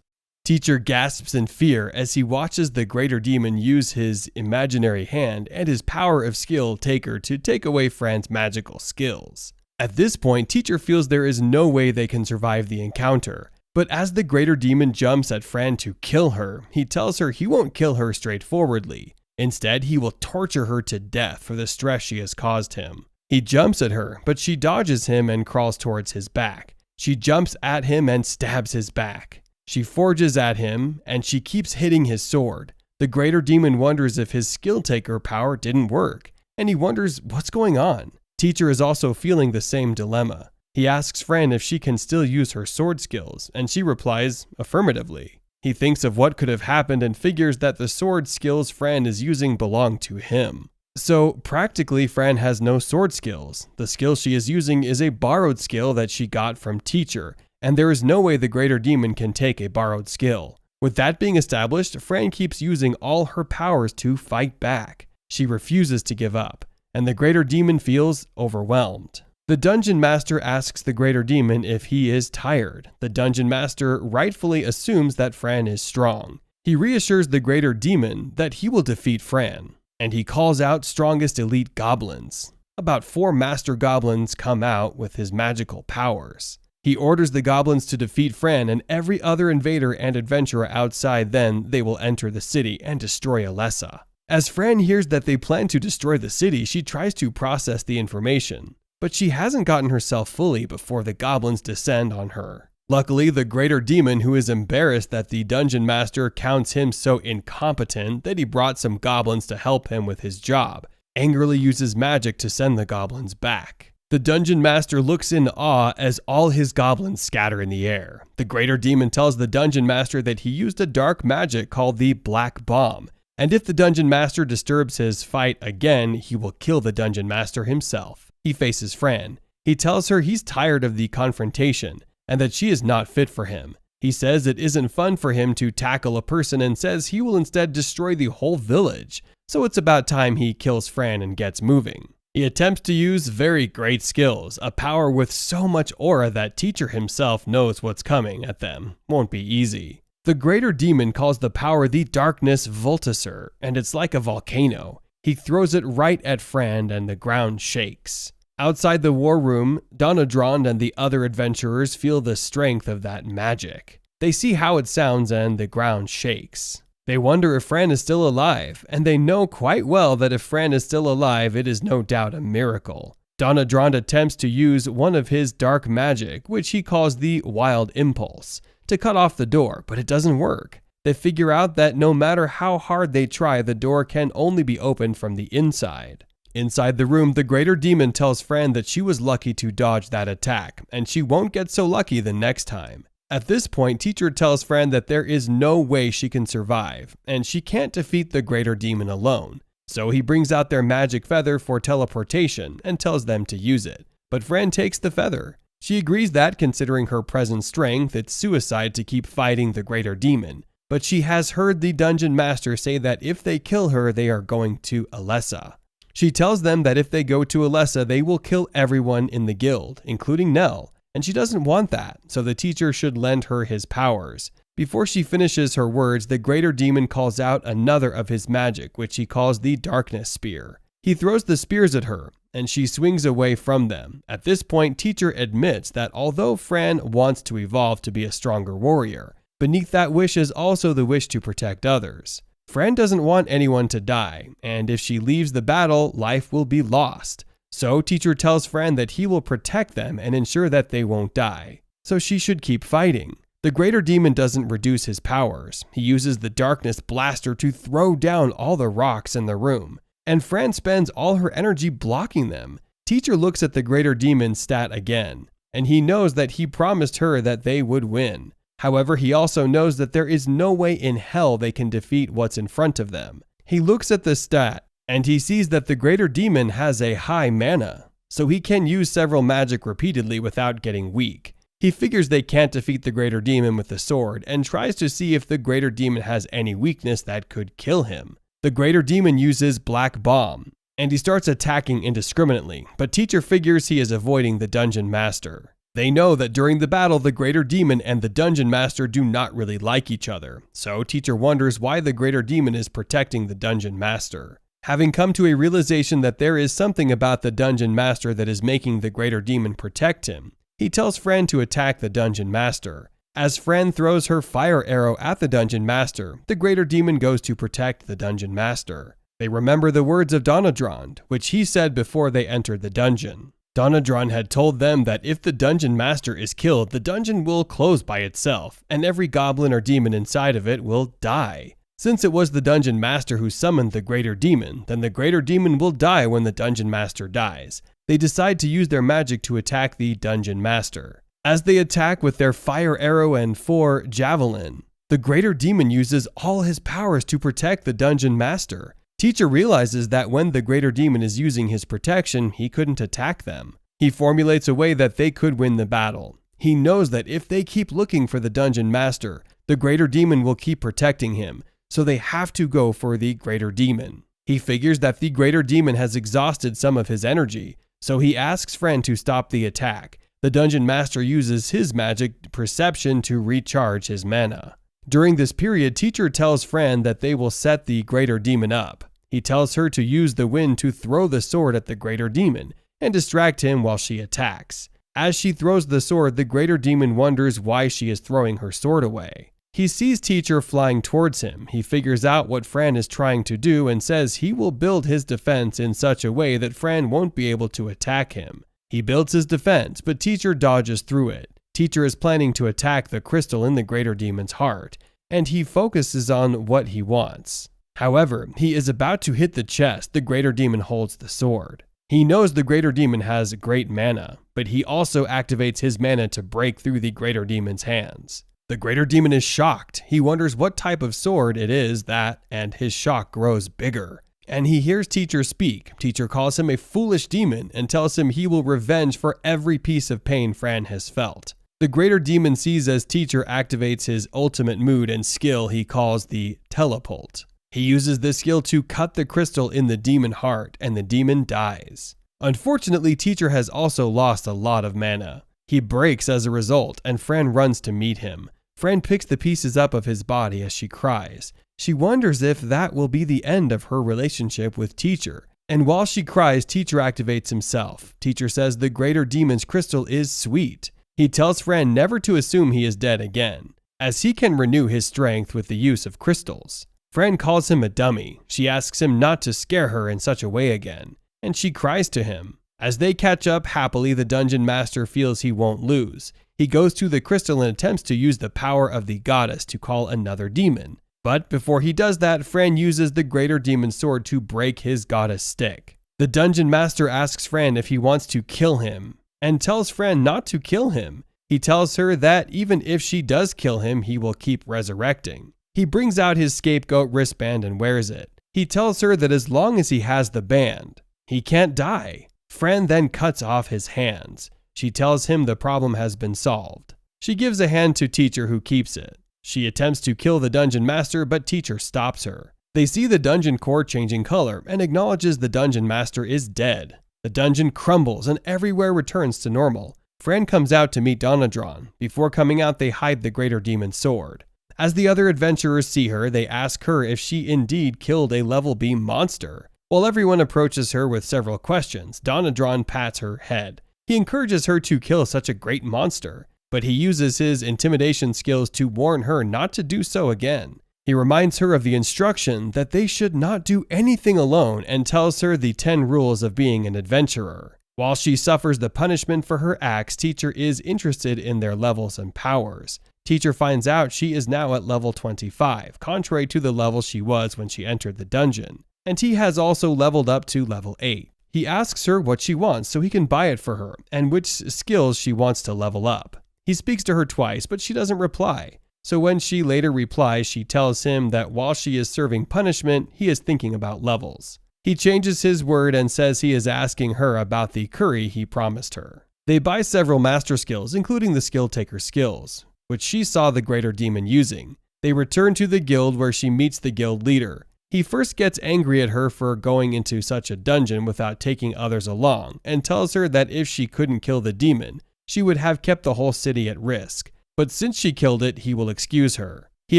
Teacher gasps in fear as he watches the greater demon use his imaginary hand and his power of skill taker to take away Fran's magical skills. At this point, Teacher feels there is no way they can survive the encounter, but as the greater demon jumps at Fran to kill her, he tells her he won't kill her straightforwardly. Instead, he will torture her to death for the stress she has caused him. He jumps at her, but she dodges him and crawls towards his back. She jumps at him and stabs his back. She forges at him, and she keeps hitting his sword. The greater demon wonders if his skill taker power didn't work, and he wonders what's going on. Teacher is also feeling the same dilemma. He asks Fran if she can still use her sword skills, and she replies affirmatively. He thinks of what could have happened and figures that the sword skills Fran is using belong to him. So practically, Fran has no sword skills. The skill she is using is a borrowed skill that she got from Teacher, and there is no way the greater demon can take a borrowed skill. With that being established, Fran keeps using all her powers to fight back. She refuses to give up, and the greater demon feels overwhelmed. The dungeon master asks the greater demon if he is tired. The dungeon master rightfully assumes that Fran is strong. He reassures the greater demon that he will defeat Fran, and he calls out strongest elite goblins. About 4 master goblins come out with his magical powers. He orders the goblins to defeat Fran and every other invader and adventurer outside, then they will enter the city and destroy Alessa. As Fran hears that they plan to destroy the city, she tries to process the information, but she hasn't gotten herself fully before the goblins descend on her. Luckily, the greater demon, who is embarrassed that the dungeon master counts him so incompetent that he brought some goblins to help him with his job, angrily uses magic to send the goblins back. The dungeon master looks in awe as all his goblins scatter in the air. The greater demon tells the dungeon master that he used a dark magic called the Black Bomb, and if the dungeon master disturbs his fight again, he will kill the dungeon master himself. He faces Fran. He tells her he's tired of the confrontation, and that she is not fit for him. He says it isn't fun for him to tackle a person and says he will instead destroy the whole village, so it's about time he kills Fran and gets moving. He attempts to use very great skills, a power with so much aura that Teacher himself knows what's coming at them. Won't be easy. The greater demon calls the power the Darkness Voltiser, and it's like a volcano. He throws it right at Fran and the ground shakes. Outside the war room, Donadrond and the other adventurers feel the strength of that magic. They see how it sounds and the ground shakes. They wonder if Fran is still alive, and they know quite well that if Fran is still alive, it is no doubt a miracle. Donadrond attempts to use one of his dark magic, which he calls the Wild Impulse, to cut off the door, but it doesn't work. They figure out that no matter how hard they try, the door can only be opened from the inside. Inside the room, the greater demon tells Fran that she was lucky to dodge that attack, and she won't get so lucky the next time. At this point, Teacher tells Fran that there is no way she can survive, and she can't defeat the greater demon alone. So he brings out their magic feather for teleportation and tells them to use it. But Fran takes the feather. She agrees that, considering her present strength, it's suicide to keep fighting the greater demon. But she has heard the dungeon master say that if they kill her, they are going to Alessa. She tells them that if they go to Alessa, they will kill everyone in the guild, including Nell. And she doesn't want that, so the Teacher should lend her his powers. Before she finishes her words, the greater demon calls out another of his magic, which he calls the Darkness Spear. He throws the spears at her, and she swings away from them. At this point, Teacher admits that although Fran wants to evolve to be a stronger warrior, Beneath that wish is also the wish to protect others. Fran doesn't want anyone to die, and if she leaves the battle, life will be lost. So teacher tells Fran that he will protect them and ensure that they won't die. So she should keep fighting. The greater demon doesn't reduce his powers. He uses the darkness blaster to throw down all the rocks in the room, and Fran spends all her energy blocking them. Teacher looks at the greater demon's stat again, and he knows that he promised her that they would win. However, he also knows that there is no way in hell they can defeat what's in front of them. He looks at the stat, and he sees that the greater demon has a high mana, so he can use several magic repeatedly without getting weak. He figures they can't defeat the greater demon with the sword, and tries to see if the greater demon has any weakness that could kill him. The greater demon uses Black Bomb, and he starts attacking indiscriminately, but teacher figures he is avoiding the dungeon master. They know that during the battle, the greater demon and the dungeon master do not really like each other, so teacher wonders why the greater demon is protecting the dungeon master. Having come to a realization that there is something about the dungeon master that is making the greater demon protect him, he tells Fran to attack the dungeon master. As Fran throws her fire arrow at the dungeon master, the greater demon goes to protect the dungeon master. They remember the words of Donadrond, which he said before they entered the dungeon. Donadron had told them that if the dungeon master is killed, the dungeon will close by itself, and every goblin or demon inside of it will die. Since it was the dungeon master who summoned the greater demon, then the greater demon will die when the dungeon master dies. They decide to use their magic to attack the dungeon master. As they attack with their fire arrow and 4 javelin, the greater demon uses all his powers to protect the dungeon master. Teacher realizes that when the greater demon is using his protection, he couldn't attack them. He formulates a way that they could win the battle. He knows that if they keep looking for the dungeon master, the greater demon will keep protecting him, so they have to go for the greater demon. He figures that the greater demon has exhausted some of his energy, so he asks Fran to stop the attack. The dungeon master uses his magic perception to recharge his mana. During this period, teacher tells Fran that they will set the greater demon up. He tells her to use the wind to throw the sword at the greater demon and distract him while she attacks. As she throws the sword, the greater demon wonders why she is throwing her sword away. He sees teacher flying towards him. He figures out what Fran is trying to do and says he will build his defense in such a way that Fran won't be able to attack him. He builds his defense, but teacher dodges through it. Teacher is planning to attack the crystal in the greater demon's heart, and he focuses on what he wants. However, he is about to hit the chest. The greater demon holds the sword. He knows the greater demon has great mana, but he also activates his mana to break through the greater demon's hands. The greater demon is shocked. He wonders what type of sword it is and his shock grows bigger. And he hears teacher speak. Teacher calls him a foolish demon and tells him he will revenge for every piece of pain Fran has felt. The greater demon sees as teacher activates his ultimate mood and skill he calls the telepult. He uses this skill to cut the crystal in the demon heart, and the demon dies. Unfortunately, teacher has also lost a lot of mana. He breaks as a result, and Fran runs to meet him. Fran picks the pieces up of his body as she cries. She wonders if that will be the end of her relationship with teacher. And while she cries, teacher activates himself. Teacher says the greater demon's crystal is sweet. He tells Fran never to assume he is dead again, as he can renew his strength with the use of crystals. Fran calls him a dummy. She asks him not to scare her in such a way again, and she cries to him. As they catch up happily, the dungeon master feels he won't lose. He goes to the crystal and attempts to use the power of the goddess to call another demon. But before he does that, Fran uses the greater demon's sword to break his goddess stick. The dungeon master asks Fran if he wants to kill him, and tells Fran not to kill him. He tells her that even if she does kill him, he will keep resurrecting. He brings out his scapegoat wristband and wears it. He tells her that as long as he has the band, he can't die. Fran then cuts off his hands. She tells him the problem has been solved. She gives a hand to teacher, who keeps it. She attempts to kill the dungeon master, but teacher stops her. They see the dungeon core changing color and acknowledges the dungeon master is dead. The dungeon crumbles and everywhere returns to normal. Fran comes out to meet Donadron. Before coming out, they hide the greater demon's sword. As the other adventurers see her, they ask her if she indeed killed a level B monster. While everyone approaches her with several questions, Donadron pats her head. He encourages her to kill such a great monster, but he uses his intimidation skills to warn her not to do so again. He reminds her of the instruction that they should not do anything alone and tells her the 10 rules of being an adventurer. While she suffers the punishment for her acts, Teacher is interested in their levels and powers. Teacher finds out she is now at level 25, contrary to the level she was when she entered the dungeon. And he has also leveled up to level 8. He asks her what she wants so he can buy it for her, and which skills she wants to level up. He speaks to her twice, but she doesn't reply. So when she later replies, she tells him that while she is serving punishment, he is thinking about levels. He changes his word and says he is asking her about the curry he promised her. They buy several master skills, including the skill taker skills, which she saw the greater demon using. They return to the guild where she meets the guild leader. He first gets angry at her for going into such a dungeon without taking others along, and tells her that if she couldn't kill the demon, she would have kept the whole city at risk. But since she killed it, he will excuse her. He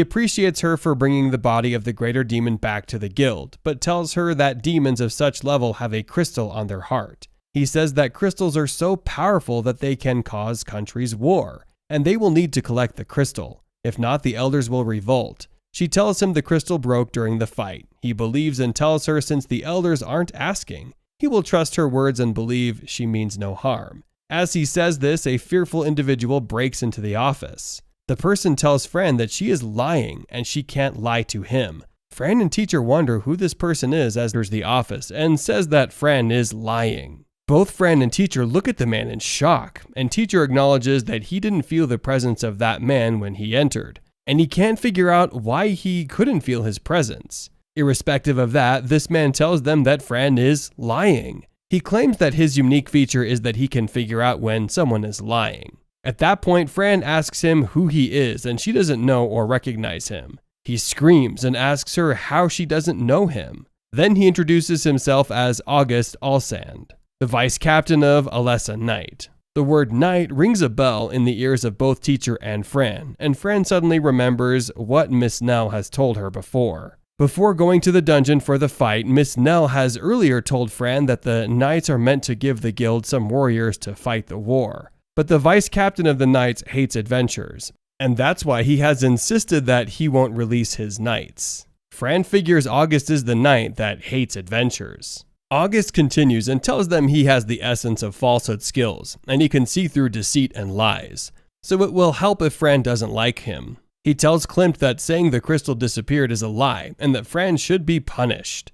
appreciates her for bringing the body of the greater demon back to the guild, but tells her that demons of such level have a crystal on their heart. He says that crystals are so powerful that they can cause countries war, and they will need to collect the crystal. If not, the elders will revolt. She tells him the crystal broke during the fight. He believes and tells her since the elders aren't asking, he will trust her words and believe she means no harm. As he says this, a fearful individual breaks into the office. The person tells Fran that she is lying and she can't lie to him. Fran and Teacher wonder who this person is as enters the office and says that Fran is lying. Both Fran and Teacher look at the man in shock, and Teacher acknowledges that he didn't feel the presence of that man when he entered, and he can't figure out why he couldn't feel his presence. Irrespective of that, this man tells them that Fran is lying. He claims that his unique feature is that he can figure out when someone is lying. At that point, Fran asks him who he is, and she doesn't know or recognize him. He screams and asks her how she doesn't know him. Then he introduces himself as August Alsand, the vice captain of Alessa Knight. The word knight rings a bell in the ears of both Teacher and Fran suddenly remembers what Miss Nell has told her before. Before going to the dungeon for the fight, Miss Nell has earlier told Fran that the knights are meant to give the guild some warriors to fight the war. But the vice captain of the knights hates adventures, and that's why he has insisted that he won't release his knights. Fran figures August is the knight that hates adventures. August continues and tells them he has the essence of falsehood skills, and he can see through deceit and lies, so it will help if Fran doesn't like him. He tells Klimt that saying the crystal disappeared is a lie, and that Fran should be punished.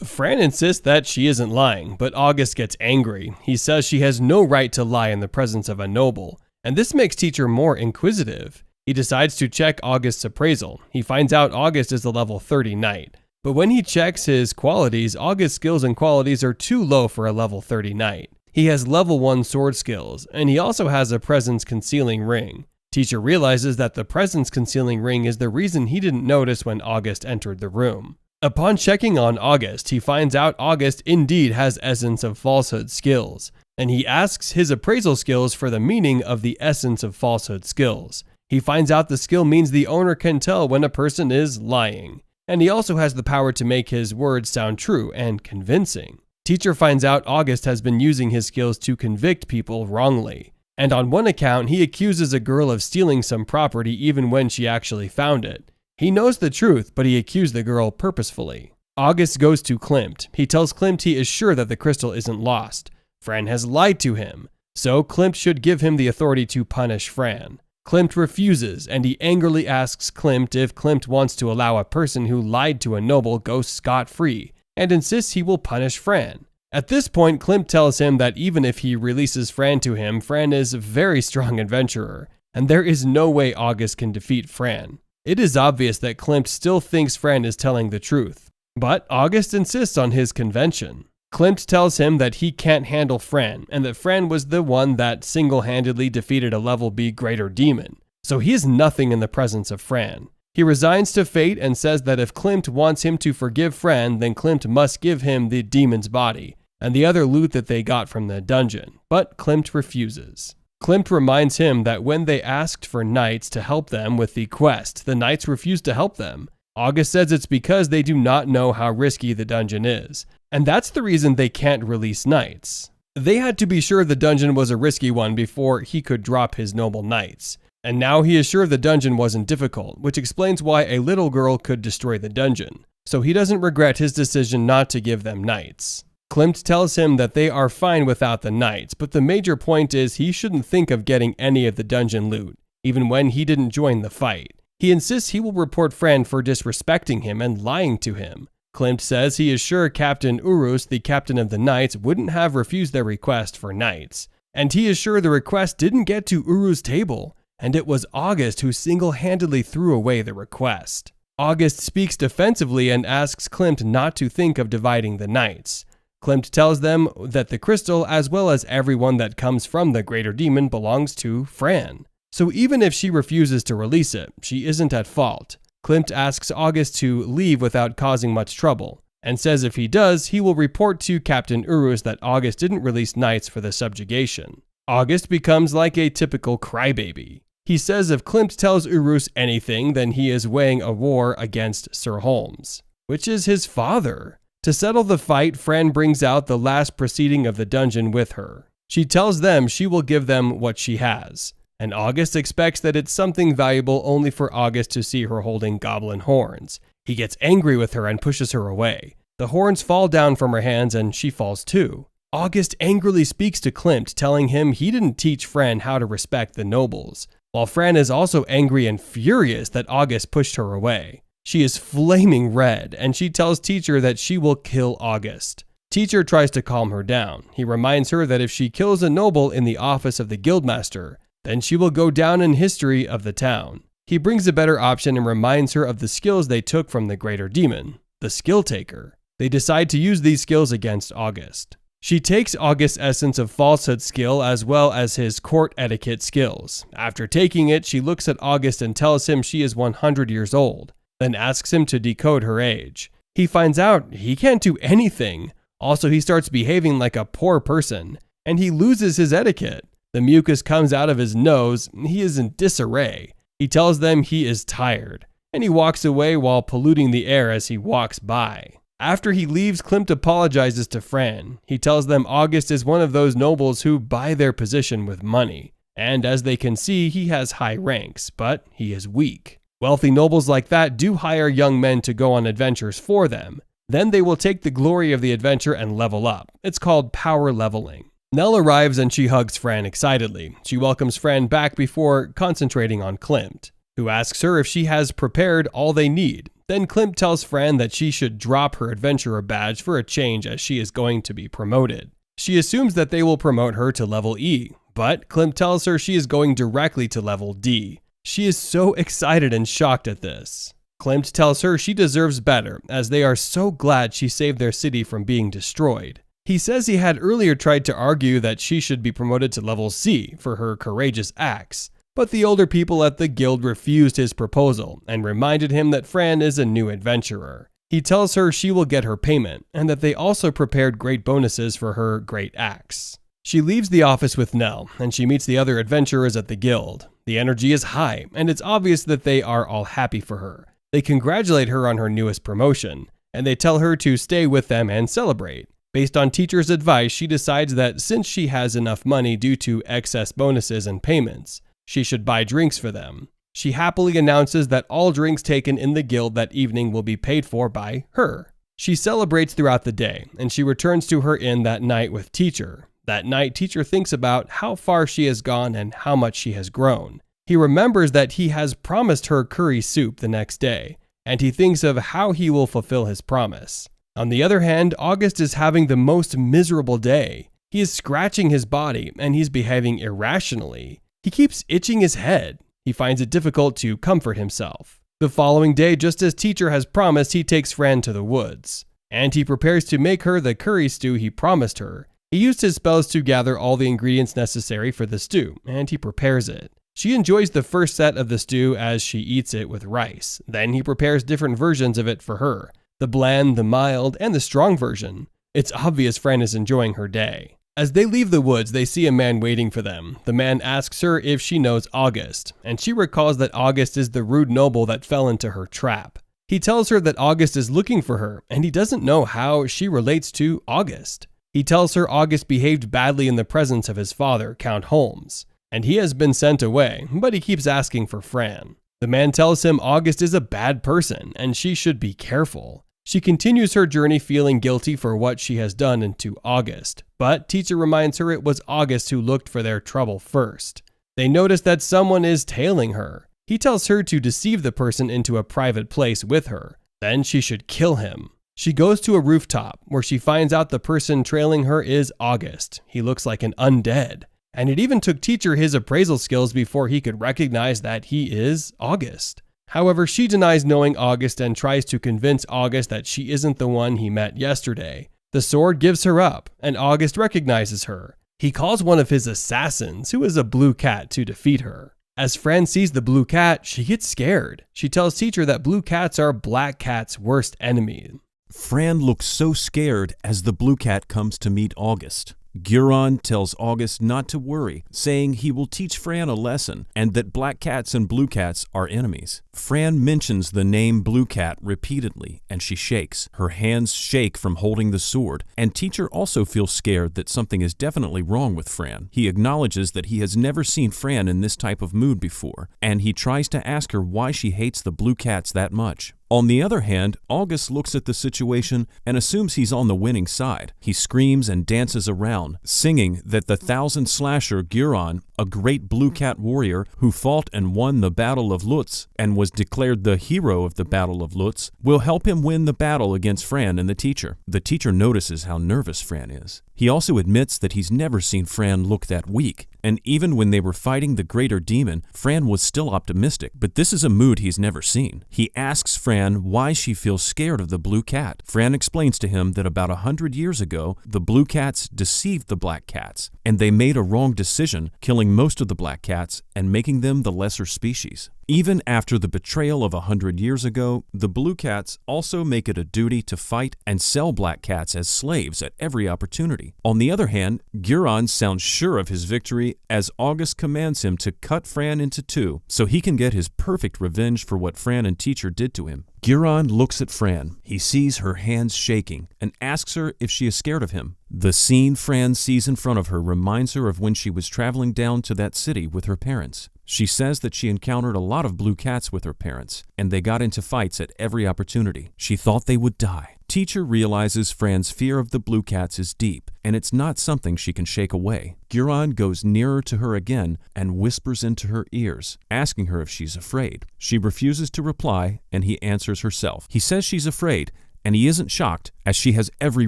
Fran insists that she isn't lying, but August gets angry. He says she has no right to lie in the presence of a noble, and this makes Teacher more inquisitive. He decides to check August's appraisal. He finds out August is a level 30 knight, but when he checks his qualities, August's skills and qualities are too low for a level 30 knight. He has level 1 sword skills, and he also has a presence concealing ring. Teacher realizes that the presence concealing ring is the reason he didn't notice when August entered the room. Upon checking on August, he finds out August indeed has essence of falsehood skills, and he asks his appraisal skills for the meaning of the essence of falsehood skills. He finds out the skill means the owner can tell when a person is lying, and he also has the power to make his words sound true and convincing. Teacher finds out August has been using his skills to convict people wrongly, and on one account he accuses a girl of stealing some property even when she actually found it. He knows the truth, but he accused the girl purposefully. August goes to Klimt. He tells Klimt he is sure that the crystal isn't lost. Fran has lied to him, so Klimt should give him the authority to punish Fran. Klimt refuses, and he angrily asks Klimt if Klimt wants to allow a person who lied to a noble go scot-free, and insists he will punish Fran. At this point, Klimt tells him that even if he releases Fran to him, Fran is a very strong adventurer, and there is no way August can defeat Fran. It is obvious that Klimt still thinks Fran is telling the truth, but August insists on his convention. Klimt tells him that he can't handle Fran, and that Fran was the one that single-handedly defeated a level B greater demon, so he is nothing in the presence of Fran. He resigns to fate and says that if Klimt wants him to forgive Fran, then Klimt must give him the demon's body, and the other loot that they got from the dungeon, but Klimt refuses. Klimt reminds him that when they asked for knights to help them with the quest, the knights refused to help them. August says it's because they do not know how risky the dungeon is, and that's the reason they can't release knights. They had to be sure the dungeon was a risky one before he could drop his noble knights. And now he is sure the dungeon wasn't difficult, which explains why a little girl could destroy the dungeon. So he doesn't regret his decision not to give them knights. Klimt tells him that they are fine without the knights, but the major point is he shouldn't think of getting any of the dungeon loot, even when he didn't join the fight. He insists he will report Fran for disrespecting him and lying to him. Klimt says he is sure Captain Urus, the captain of the knights, wouldn't have refused their request for knights. And he is sure the request didn't get to Urus' table, and it was August who single-handedly threw away the request. August speaks defensively and asks Klimt not to think of dividing the knights. Klimt tells them that the crystal, as well as everyone that comes from the greater demon, belongs to Fran. So even if she refuses to release it, she isn't at fault. Klimt asks August to leave without causing much trouble, and says if he does, he will report to Captain Urus that August didn't release knights for the subjugation. August becomes like a typical crybaby. He says if Klimt tells Urus anything, then he is weighing a war against Sir Holmes, which is his father. To settle the fight, Fran brings out the last proceeding of the dungeon with her. She tells them she will give them what she has, and August expects that it's something valuable only for August to see her holding goblin horns. He gets angry with her and pushes her away. The horns fall down from her hands and she falls too. August angrily speaks to Klimt, telling him he didn't teach Fran how to respect the nobles, while Fran is also angry and furious that August pushed her away. She is flaming red, and she tells Teacher that she will kill August. Teacher tries to calm her down. He reminds her that if she kills a noble in the office of the guildmaster, then she will go down in history of the town. He brings a better option and reminds her of the skills they took from the greater demon, the skill taker. They decide to use these skills against August. She takes August's essence of falsehood skill as well as his court etiquette skills. After taking it, she looks at August and tells him she is 100 years old, then asks him to decode her age. He finds out he can't do anything. Also, he starts behaving like a poor person, and he loses his etiquette. The mucus comes out of his nose. He is in disarray. He tells them he is tired, and he walks away while polluting the air as he walks by. After he leaves, Klimt apologizes to Fran. He tells them August is one of those nobles who buy their position with money, and as they can see, he has high ranks, but he is weak. Wealthy nobles like that do hire young men to go on adventures for them. Then they will take the glory of the adventure and level up. It's called power leveling. Nell arrives and she hugs Fran excitedly. She welcomes Fran back before concentrating on Klimt, who asks her if she has prepared all they need. Then Klimt tells Fran that she should drop her adventurer badge for a change as she is going to be promoted. She assumes that they will promote her to level E, but Klimt tells her she is going directly to level D. She is so excited and shocked at this. Klimt tells her she deserves better, as they are so glad she saved their city from being destroyed. He says he had earlier tried to argue that she should be promoted to level C for her courageous acts, but the older people at the guild refused his proposal and reminded him that Fran is a new adventurer. He tells her she will get her payment, and that they also prepared great bonuses for her great acts. She leaves the office with Nell, and she meets the other adventurers at the guild. The energy is high, and it's obvious that they are all happy for her. They congratulate her on her newest promotion, and they tell her to stay with them and celebrate. Based on Teacher's advice, she decides that since she has enough money due to excess bonuses and payments, she should buy drinks for them. She happily announces that all drinks taken in the guild that evening will be paid for by her. She celebrates throughout the day, and she returns to her inn that night with Teacher. That night, Teacher thinks about how far she has gone and how much she has grown. He remembers that he has promised her curry soup the next day, and he thinks of how he will fulfill his promise. On the other hand, August is having the most miserable day. He is scratching his body, and he's behaving irrationally. He keeps itching his head. He finds it difficult to comfort himself. The following day, just as Teacher has promised, he takes Fran to the woods, and he prepares to make her the curry stew he promised her. He used his spells to gather all the ingredients necessary for the stew, and he prepares it. She enjoys the first set of the stew as she eats it with rice. Then he prepares different versions of it for her, the bland, the mild, and the strong version. It's obvious Fran is enjoying her day. As they leave the woods, they see a man waiting for them. The man asks her if she knows August, and she recalls that August is the rude noble that fell into her trap. He tells her that August is looking for her, and he doesn't know how she relates to August. He tells her August behaved badly in the presence of his father, Count Holmes, and he has been sent away, but he keeps asking for Fran. The man tells him August is a bad person and she should be careful. She continues her journey feeling guilty for what she has done to August, but teacher reminds her it was August who looked for their trouble first. They notice that someone is tailing her. He tells her to deceive the person into a private place with her. Then she should kill him. She goes to a rooftop where she finds out the person trailing her is August. He looks like an undead. And it even took teacher his appraisal skills before he could recognize that he is August. However, she denies knowing August and tries to convince August that she isn't the one he met yesterday. The sword gives her up, and August recognizes her. He calls one of his assassins, who is a blue cat, to defeat her. As Fran sees the blue cat, she gets scared. She tells teacher that blue cats are black cat's worst enemy. Fran looks so scared as the blue cat comes to meet August. Guiron tells August not to worry, saying he will teach Fran a lesson and that black cats and blue cats are enemies. Fran mentions the name Blue Cat repeatedly and she shakes. Her hands shake from holding the sword, and teacher also feels scared that something is definitely wrong with Fran. He acknowledges that he has never seen Fran in this type of mood before, and he tries to ask her why she hates the blue cats that much. On the other hand, August looks at the situation and assumes he's on the winning side. He screams and dances around, singing that the thousand slasher Guiron, a great blue cat warrior who fought and won the Battle of Lutz and was declared the hero of the Battle of Lutz, will help him win the battle against Fran and the teacher. The teacher notices how nervous Fran is. He also admits that he's never seen Fran look that weak, and even when they were fighting the greater demon, Fran was still optimistic, but this is a mood he's never seen. He asks Fran why she feels scared of the blue cat. Fran explains to him that about 100 years ago, the blue cats deceived the black cats, and they made a wrong decision, killing most of the black cats and making them the lesser species. Even after the betrayal of 100 years ago, the blue cats also make it a duty to fight and sell black cats as slaves at every opportunity. On the other hand, Guiron sounds sure of his victory as August commands him to cut Fran into two so he can get his perfect revenge for what Fran and teacher did to him. Guiron looks at Fran. He sees her hands shaking and asks her if she is scared of him. The scene Fran sees in front of her reminds her of when she was traveling down to that city with her parents. She says that she encountered a lot of blue cats with her parents, and they got into fights at every opportunity. She thought they would die. Teacher realizes Fran's fear of the blue cats is deep, and it's not something she can shake away. Guiron goes nearer to her again and whispers into her ears, asking her if she's afraid. She refuses to reply, and he answers herself. He says she's afraid, and he isn't shocked, as she has every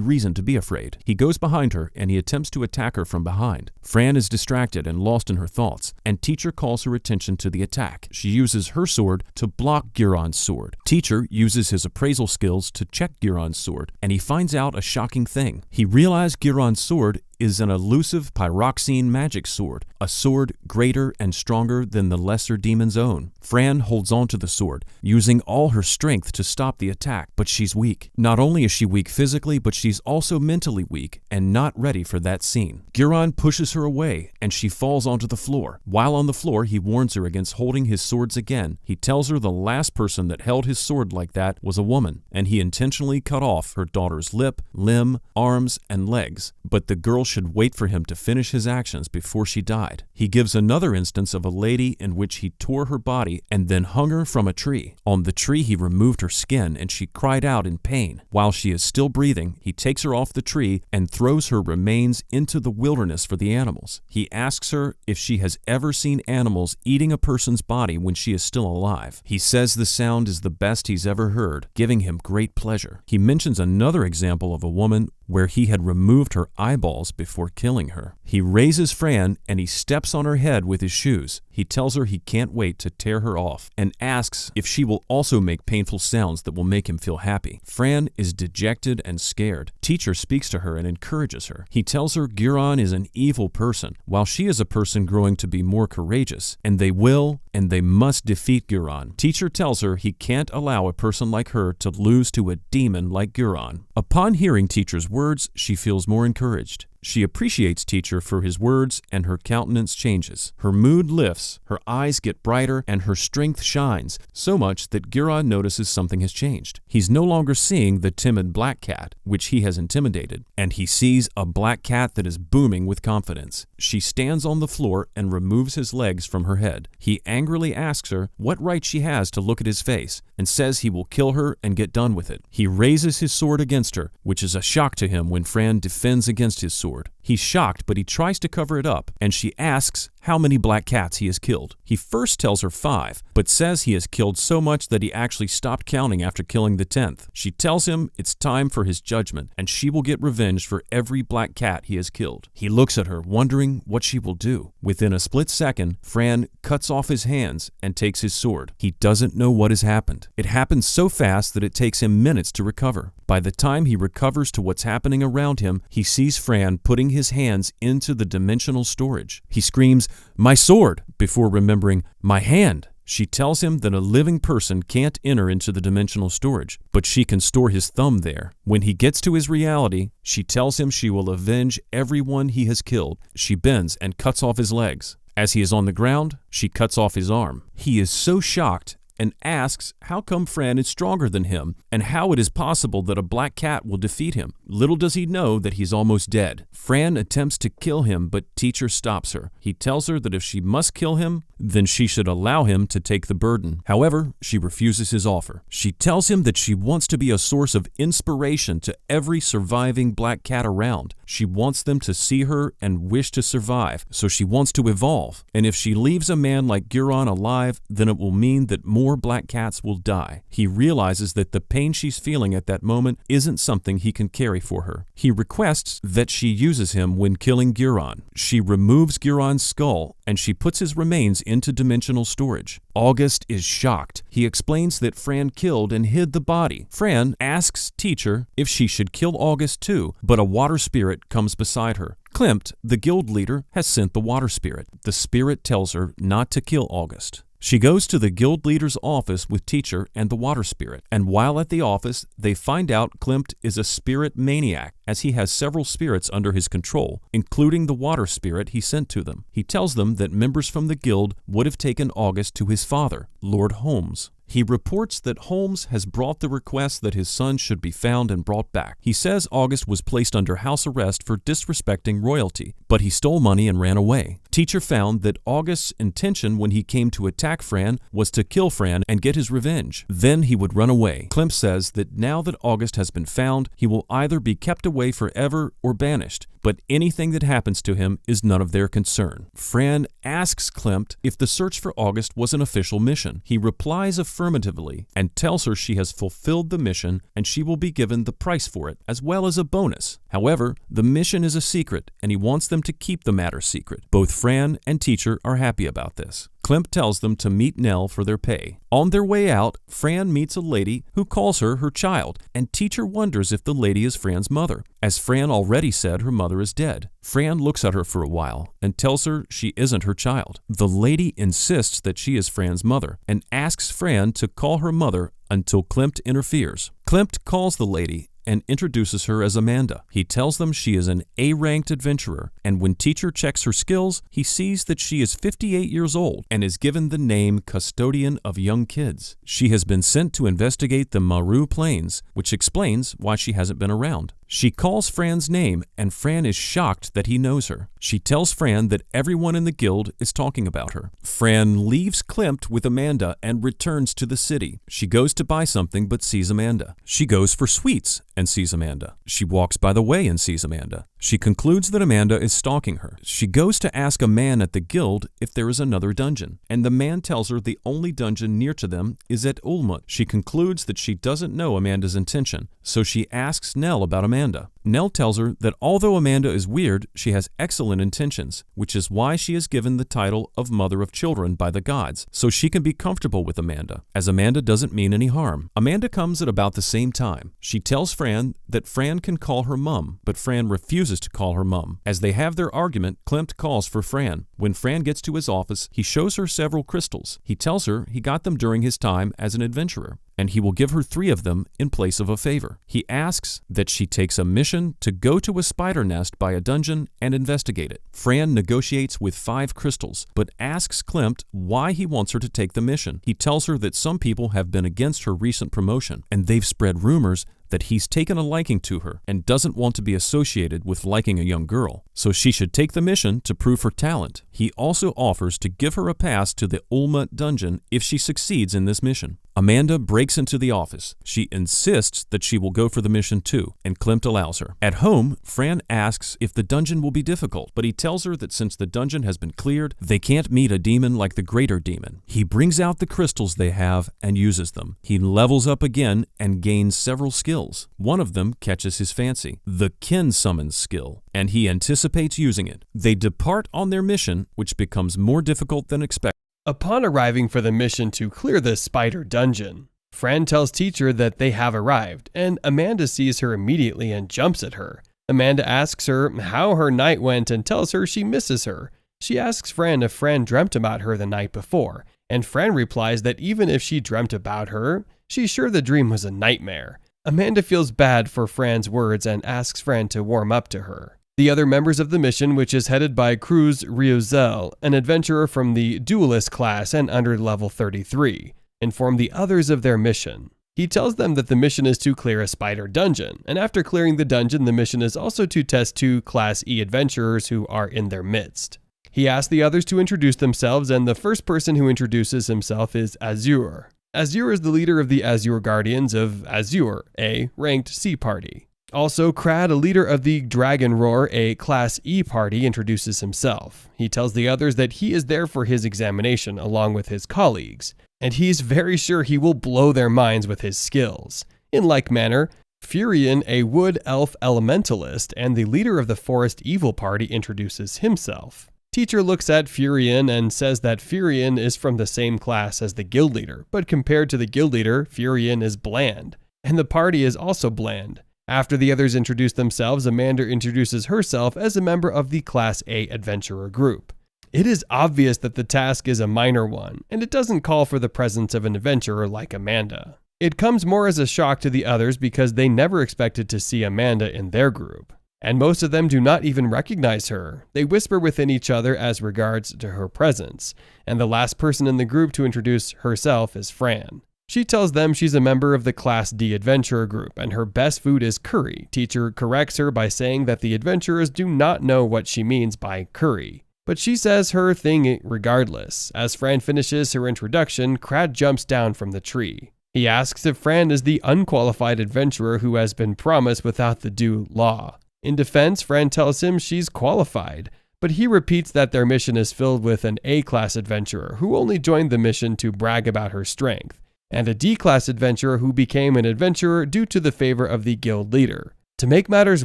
reason to be afraid. He goes behind her and he attempts to attack her from behind. Fran is distracted and lost in her thoughts, and teacher calls her attention to the attack. She uses her sword to block Guiron's sword. Teacher uses his appraisal skills to check Guiron's sword, and he finds out a shocking thing. He realized Guiron's sword is an elusive pyroxene magic sword, a sword greater and stronger than the lesser demon's own. Fran holds on to the sword, using all her strength to stop the attack, but she's weak. Not only is she weak physically, but she's also mentally weak and not ready for that scene. Guiron pushes her away, and she falls onto the floor. While on the floor, he warns her against holding his swords again. He tells her the last person that held his sword like that was a woman, and he intentionally cut off her daughter's lip, limb, arms, and legs, but the girl should wait for him to finish his actions before she died. He gives another instance of a lady in which he tore her body and then hung her from a tree. On the tree, he removed her skin and she cried out in pain. While she is still breathing, he takes her off the tree and throws her remains into the wilderness for the animals. He asks her if she has ever seen animals eating a person's body when she is still alive. He says the sound is the best he's ever heard, giving him great pleasure. He mentions another example of a woman where he had removed her eyeballs before killing her. He raises Fran and he steps on her head with his shoes. He tells her he can't wait to tear her off and asks if she will also make painful sounds that will make him feel happy. Fran is dejected and scared. Teacher speaks to her and encourages her. He tells her Guiron is an evil person, while she is a person growing to be more courageous, and they will and they must defeat Guiron. Teacher tells her he can't allow a person like her to lose to a demon like Guiron. Upon hearing teacher's words, she feels more encouraged. She appreciates Teacher for his words, and her countenance changes. Her mood lifts, her eyes get brighter, and her strength shines, so much that Giron notices something has changed. He's no longer seeing the timid black cat, which he has intimidated, and he sees a black cat that is booming with confidence. She stands on the floor and removes his legs from her head. He angrily asks her what right she has to look at his face, and says he will kill her and get done with it. He raises his sword against her, which is a shock to him when Fran defends against his sword. He's shocked, but he tries to cover it up, and she asks how many black cats he has killed. He first tells her 5, but says he has killed so much that he actually stopped counting after killing the 10th. She tells him it's time for his judgment, and she will get revenge for every black cat he has killed. He looks at her, wondering what she will do. Within a split second, Fran cuts off his hands and takes his sword. He doesn't know what has happened. It happens so fast that it takes him minutes to recover. By the time he recovers to what's happening around him, he sees Fran putting his hands into the dimensional storage. He screams, "My sword!" before remembering, "My hand!" She tells him that a living person can't enter into the dimensional storage, but she can store his thumb there. When he gets to his reality, she tells him she will avenge everyone he has killed. She bends and cuts off his legs. As he is on the ground, she cuts off his arm. He is so shocked and asks how come Fran is stronger than him and how it is possible that a black cat will defeat him. Little does he know that he's almost dead. Fran attempts to kill him, but Teacher stops her. He tells her that if she must kill him, then she should allow him to take the burden. However, she refuses his offer. She tells him that she wants to be a source of inspiration to every surviving black cat around. She wants them to see her and wish to survive, so she wants to evolve. And if she leaves a man like Giron alive, then it will mean that more black cats will die. He realizes that the pain she's feeling at that moment isn't something he can carry for her. He requests that she uses him when killing Giron. She removes Giron's skull, and she puts his remains into dimensional storage. August is shocked. He explains that Fran killed and hid the body. Fran asks Teacher if she should kill August too, but a water spirit comes beside her. Klimt, the guild leader, has sent the water spirit. The spirit tells her not to kill August. She goes to the guild leader's office with Teacher and the water spirit, and while at the office, they find out Klimt is a spirit maniac, as he has several spirits under his control, including the water spirit he sent to them. He tells them that members from the guild would have taken August to his father, Lord Holmes. He reports that Holmes has brought the request that his son should be found and brought back. He says August was placed under house arrest for disrespecting royalty, but he stole money and ran away. Teacher found that August's intention when he came to attack Fran was to kill Fran and get his revenge. Then he would run away. Klimt says that now that August has been found, he will either be kept away forever or banished, but anything that happens to him is none of their concern. Fran asks Klimt if the search for August was an official mission. He replies affirmatively and tells her she has fulfilled the mission and she will be given the price for it, as well as a bonus. However, the mission is a secret and he wants them to keep the matter secret. Both Fran and Teacher are happy about this. Klimt tells them to meet Nell for their pay. On their way out, Fran meets a lady who calls her child, and Teacher wonders if the lady is Fran's mother, as Fran already said her mother is dead. Fran looks at her for a while and tells her she isn't her child. The lady insists that she is Fran's mother and asks Fran to call her mother until Klimt interferes. Klimt calls the lady and introduces her as Amanda. He tells them she is an A-ranked adventurer, and when Teacher checks her skills, he sees that she is 58 years old and is given the name Custodian of Young Kids. She has been sent to investigate the Maru Plains, which explains why she hasn't been around. She calls Fran's name, and Fran is shocked that he knows her. She tells Fran that everyone in the guild is talking about her. Fran leaves Klimt with Amanda and returns to the city. She goes to buy something but sees Amanda. She goes for sweets and sees Amanda. She walks by the way and sees Amanda. She concludes that Amanda is stalking her. She goes to ask a man at the guild if there is another dungeon, and the man tells her the only dungeon near to them is at Ulmut. She concludes that she doesn't know Amanda's intention, so she asks Nell about Amanda. Nell tells her that although Amanda is weird, she has excellent intentions, which is why she is given the title of Mother of Children by the gods, so she can be comfortable with Amanda, as Amanda doesn't mean any harm. Amanda comes at about the same time. She tells Fran that Fran can call her mum, but Fran refuses to call her mum. As they have their argument, Klimt calls for Fran. When Fran gets to his office, he shows her several crystals. He tells her he got them during his time as an adventurer. and he will give her 3 of them in place of a favor. He asks that she takes a mission to go to a spider nest by a dungeon and investigate it. Fran negotiates with 5 crystals, but asks Klimt why he wants her to take the mission. He tells her that some people have been against her recent promotion, and they've spread rumors that he's taken a liking to her and doesn't want to be associated with liking a young girl, so she should take the mission to prove her talent. He also offers to give her a pass to the Ulma dungeon if she succeeds in this mission. Amanda breaks into the office. She insists that she will go for the mission too, and Klimt allows her. At home, Fran asks if the dungeon will be difficult, but he tells her that since the dungeon has been cleared, they can't meet a demon like the Greater Demon. He brings out the crystals they have and uses them. He levels up again and gains several skills. One of them catches his fancy, the Kin Summons skill, and he anticipates using it. They depart on their mission, which becomes more difficult than expected. Upon arriving for the mission to clear the spider dungeon, Fran tells teacher that they have arrived, and Amanda sees her immediately and jumps at her. Amanda asks her how her night went and tells her she misses her. She asks Fran if Fran dreamt about her the night before, and Fran replies that even if she dreamt about her, she's sure the dream was a nightmare. Amanda feels bad for Fran's words and asks Fran to warm up to her. The other members of the mission, which is headed by Cruz Riozel, an adventurer from the Duelist class and under level 33, inform the others of their mission. He tells them that the mission is to clear a spider dungeon, and after clearing the dungeon, the mission is also to test 2 Class E adventurers who are in their midst. He asks the others to introduce themselves, and the first person who introduces himself is Azure. Azure is the leader of the Azure Guardians of Azure, a ranked C party. Also, Crad, a leader of the Dragon Roar, a Class E party, introduces himself. He tells the others that he is there for his examination along with his colleagues, and he's very sure he will blow their minds with his skills. In like manner, Furion, a Wood Elf Elementalist and the leader of the Forest Evil party, introduces himself. Teacher looks at Furion and says that Furion is from the same class as the guild leader, but compared to the guild leader, Furion is bland, and the party is also bland. After the others introduce themselves, Amanda introduces herself as a member of the Class A adventurer group. It is obvious that the task is a minor one, and it doesn't call for the presence of an adventurer like Amanda. It comes more as a shock to the others because they never expected to see Amanda in their group. And most of them do not even recognize her. They whisper within each other as regards to her presence, and the last person in the group to introduce herself is Fran. She tells them she's a member of the Class D adventurer group and her best food is curry. Teacher corrects her by saying that the adventurers do not know what she means by curry, but she says her thing regardless. As Fran finishes her introduction, Crad jumps down from the tree. He asks if Fran is the unqualified adventurer who has been promised without the due law. In defense, Fran tells him she's qualified, but he repeats that their mission is filled with an A-class adventurer who only joined the mission to brag about her strength, and a D-class adventurer who became an adventurer due to the favor of the guild leader. To make matters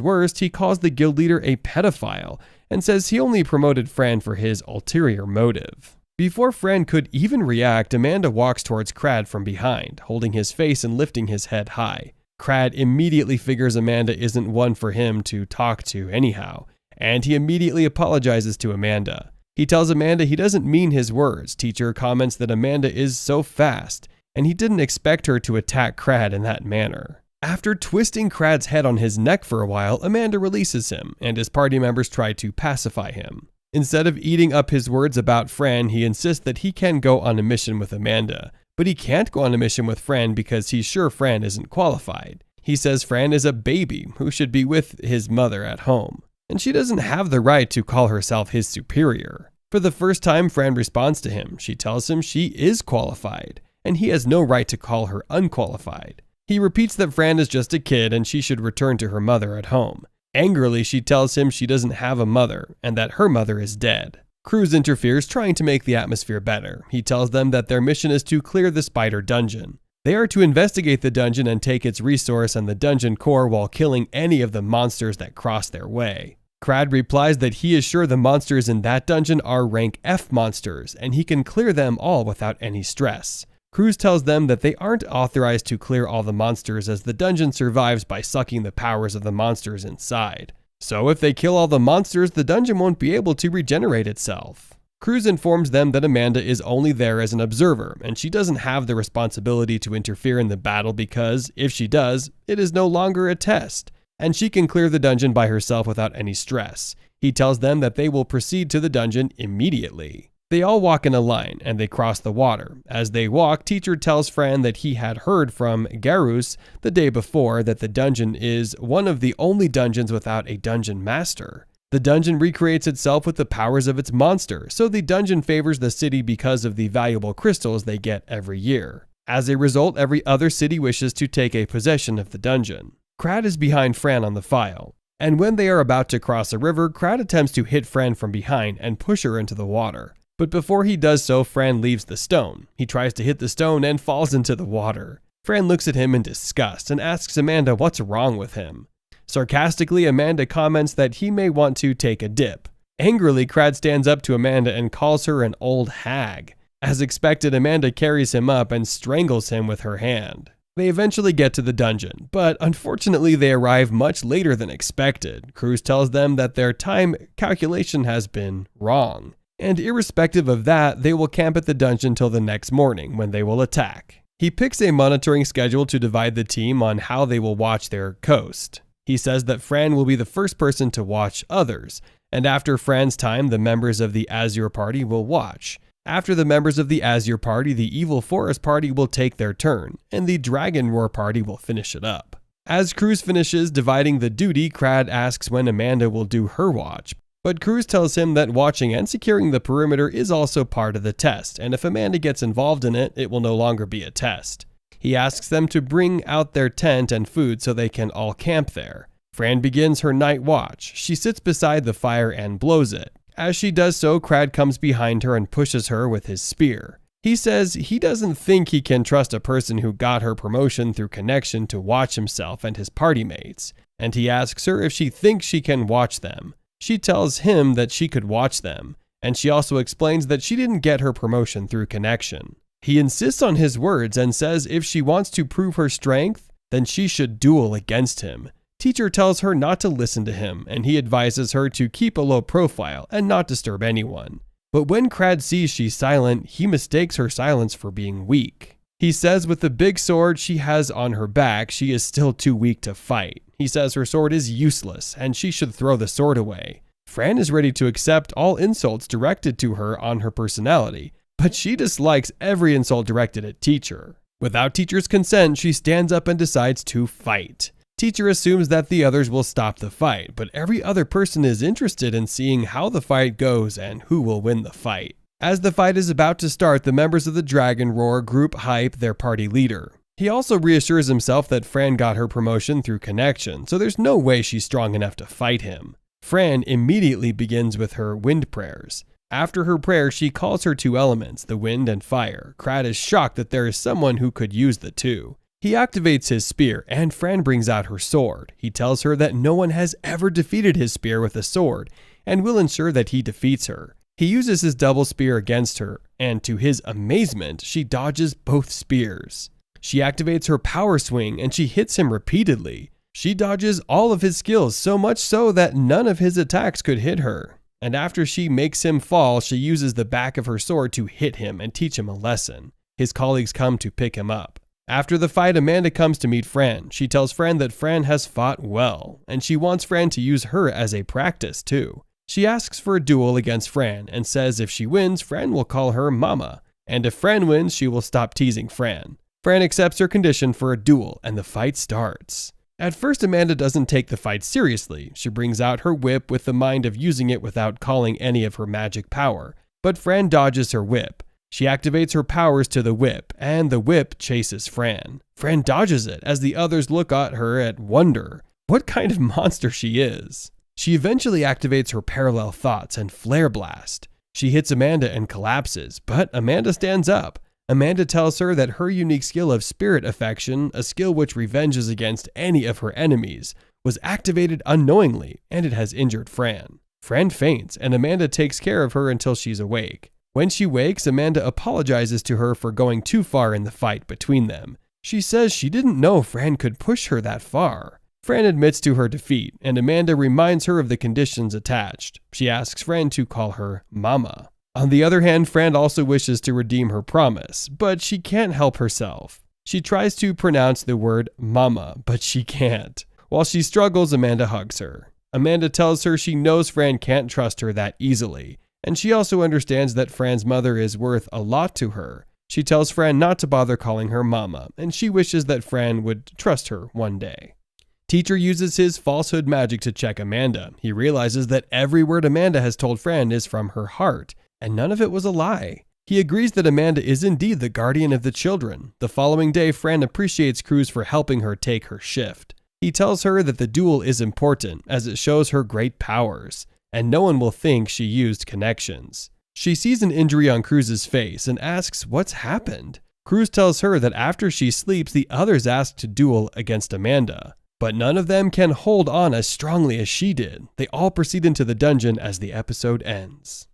worse, he calls the guild leader a pedophile and says he only promoted Fran for his ulterior motive. Before Fran could even react, Amanda walks towards Crad from behind, holding his face and lifting his head high. Crad immediately figures Amanda isn't one for him to talk to anyhow, and he immediately apologizes to Amanda. He tells Amanda he doesn't mean his words. Teacher comments that Amanda is so fast, and he didn't expect her to attack Crad in that manner. After twisting Crad's head on his neck for a while, Amanda releases him, and his party members try to pacify him. Instead of eating up his words about Fran, he insists that he can go on a mission with Amanda, but he can't go on a mission with Fran because he's sure Fran isn't qualified. He says Fran is a baby who should be with his mother at home, and she doesn't have the right to call herself his superior. For the first time, Fran responds to him. She tells him she is qualified, and he has no right to call her unqualified. He repeats that Fran is just a kid and she should return to her mother at home. Angrily, she tells him she doesn't have a mother and that her mother is dead. Cruz interferes, trying to make the atmosphere better. He tells them that their mission is to clear the spider dungeon. They are to investigate the dungeon and take its resource and the dungeon core while killing any of the monsters that cross their way. Crad replies that he is sure the monsters in that dungeon are rank F monsters and he can clear them all without any stress. Cruz tells them that they aren't authorized to clear all the monsters as the dungeon survives by sucking the powers of the monsters inside. So if they kill all the monsters, the dungeon won't be able to regenerate itself. Cruz informs them that Amanda is only there as an observer, and she doesn't have the responsibility to interfere in the battle because, if she does, it is no longer a test, and she can clear the dungeon by herself without any stress. He tells them that they will proceed to the dungeon immediately. They all walk in a line, and they cross the water. As they walk, Teacher tells Fran that he had heard from Garus the day before that the dungeon is one of the only dungeons without a dungeon master. The dungeon recreates itself with the powers of its monster, so the dungeon favors the city because of the valuable crystals they get every year. As a result, every other city wishes to take a possession of the dungeon. Crad is behind Fran on the file, and when they are about to cross a river, Crad attempts to hit Fran from behind and push her into the water. But before he does so, Fran leaves the stone. He tries to hit the stone and falls into the water. Fran looks at him in disgust and asks Amanda what's wrong with him. Sarcastically, Amanda comments that he may want to take a dip. Angrily, Crad stands up to Amanda and calls her an old hag. As expected, Amanda carries him up and strangles him with her hand. They eventually get to the dungeon, but unfortunately they arrive much later than expected. Cruz tells them that their time calculation has been wrong, and irrespective of that, they will camp at the dungeon till the next morning when they will attack. He picks a monitoring schedule to divide the team on how they will watch their coast. He says that Fran will be the first person to watch others, and after Fran's time, the members of the Azure Party will watch. After the members of the Azure Party, the Evil Forest Party will take their turn, and the Dragon Roar Party will finish it up. As Cruz finishes dividing the duty, Crad asks when Amanda will do her watch, but Cruz tells him that watching and securing the perimeter is also part of the test, and if Amanda gets involved in it, it will no longer be a test. He asks them to bring out their tent and food so they can all camp there. Fran begins her night watch. She sits beside the fire and blows it. As she does so, Crad comes behind her and pushes her with his spear. He says he doesn't think he can trust a person who got her promotion through connection to watch himself and his party mates, and he asks her if she thinks she can watch them. She tells him that she could watch them, and she also explains that she didn't get her promotion through connection. He insists on his words and says if she wants to prove her strength, then she should duel against him. Teacher tells her not to listen to him, and he advises her to keep a low profile and not disturb anyone. But when Crad sees she's silent, he mistakes her silence for being weak. He says with the big sword she has on her back, she is still too weak to fight. He says her sword is useless, and she should throw the sword away. Fran is ready to accept all insults directed to her on her personality, but she dislikes every insult directed at Teacher. Without Teacher's consent, she stands up and decides to fight. Teacher assumes that the others will stop the fight, but every other person is interested in seeing how the fight goes and who will win the fight. As the fight is about to start, the members of the Dragon Roar group hype their party leader. He also reassures himself that Fran got her promotion through connection, so there's no way she's strong enough to fight him. Fran immediately begins with her wind prayers. After her prayer, she calls her two elements, the wind and fire. Crad is shocked that there is someone who could use the two. He activates his spear, and Fran brings out her sword. He tells her that no one has ever defeated his spear with a sword, and will ensure that he defeats her. He uses his double spear against her, and to his amazement, she dodges both spears. She activates her power swing, and she hits him repeatedly. She dodges all of his skills, so much so that none of his attacks could hit her. And after she makes him fall, she uses the back of her sword to hit him and teach him a lesson. His colleagues come to pick him up. After the fight, Amanda comes to meet Fran. She tells Fran that Fran has fought well, and she wants Fran to use her as a practice too. She asks for a duel against Fran and says if she wins, Fran will call her Mama, and if Fran wins, she will stop teasing Fran. Fran accepts her condition for a duel, and the fight starts. At first, Amanda doesn't take the fight seriously. She brings out her whip with the mind of using it without calling any of her magic power, but Fran dodges her whip. She activates her powers to the whip, and the whip chases Fran. Fran dodges it as the others look at her at wonder what kind of monster she is. She eventually activates her parallel thoughts and flare blast. She hits Amanda and collapses, but Amanda stands up. Amanda tells her that her unique skill of spirit affection, a skill which revenges against any of her enemies, was activated unknowingly, and it has injured Fran. Fran faints, and Amanda takes care of her until she's awake. When she wakes, Amanda apologizes to her for going too far in the fight between them. She says she didn't know Fran could push her that far. Fran admits to her defeat, and Amanda reminds her of the conditions attached. She asks Fran to call her Mama. On the other hand, Fran also wishes to redeem her promise, but she can't help herself. She tries to pronounce the word mama, but she can't. While she struggles, Amanda hugs her. Amanda tells her she knows Fran can't trust her that easily, and she also understands that Fran's mother is worth a lot to her. She tells Fran not to bother calling her mama, and she wishes that Fran would trust her one day. Teacher uses his falsehood magic to check Amanda. He realizes that every word Amanda has told Fran is from her heart, and none of it was a lie. He agrees that Amanda is indeed the guardian of the children. The following day, Fran appreciates Cruz for helping her take her shift. He tells her that the duel is important as it shows her great powers, and no one will think she used connections. She sees an injury on Cruz's face and asks what's happened. Cruz tells her that after she sleeps, the others ask to duel against Amanda, but none of them can hold on as strongly as she did. They all proceed into the dungeon as the episode ends.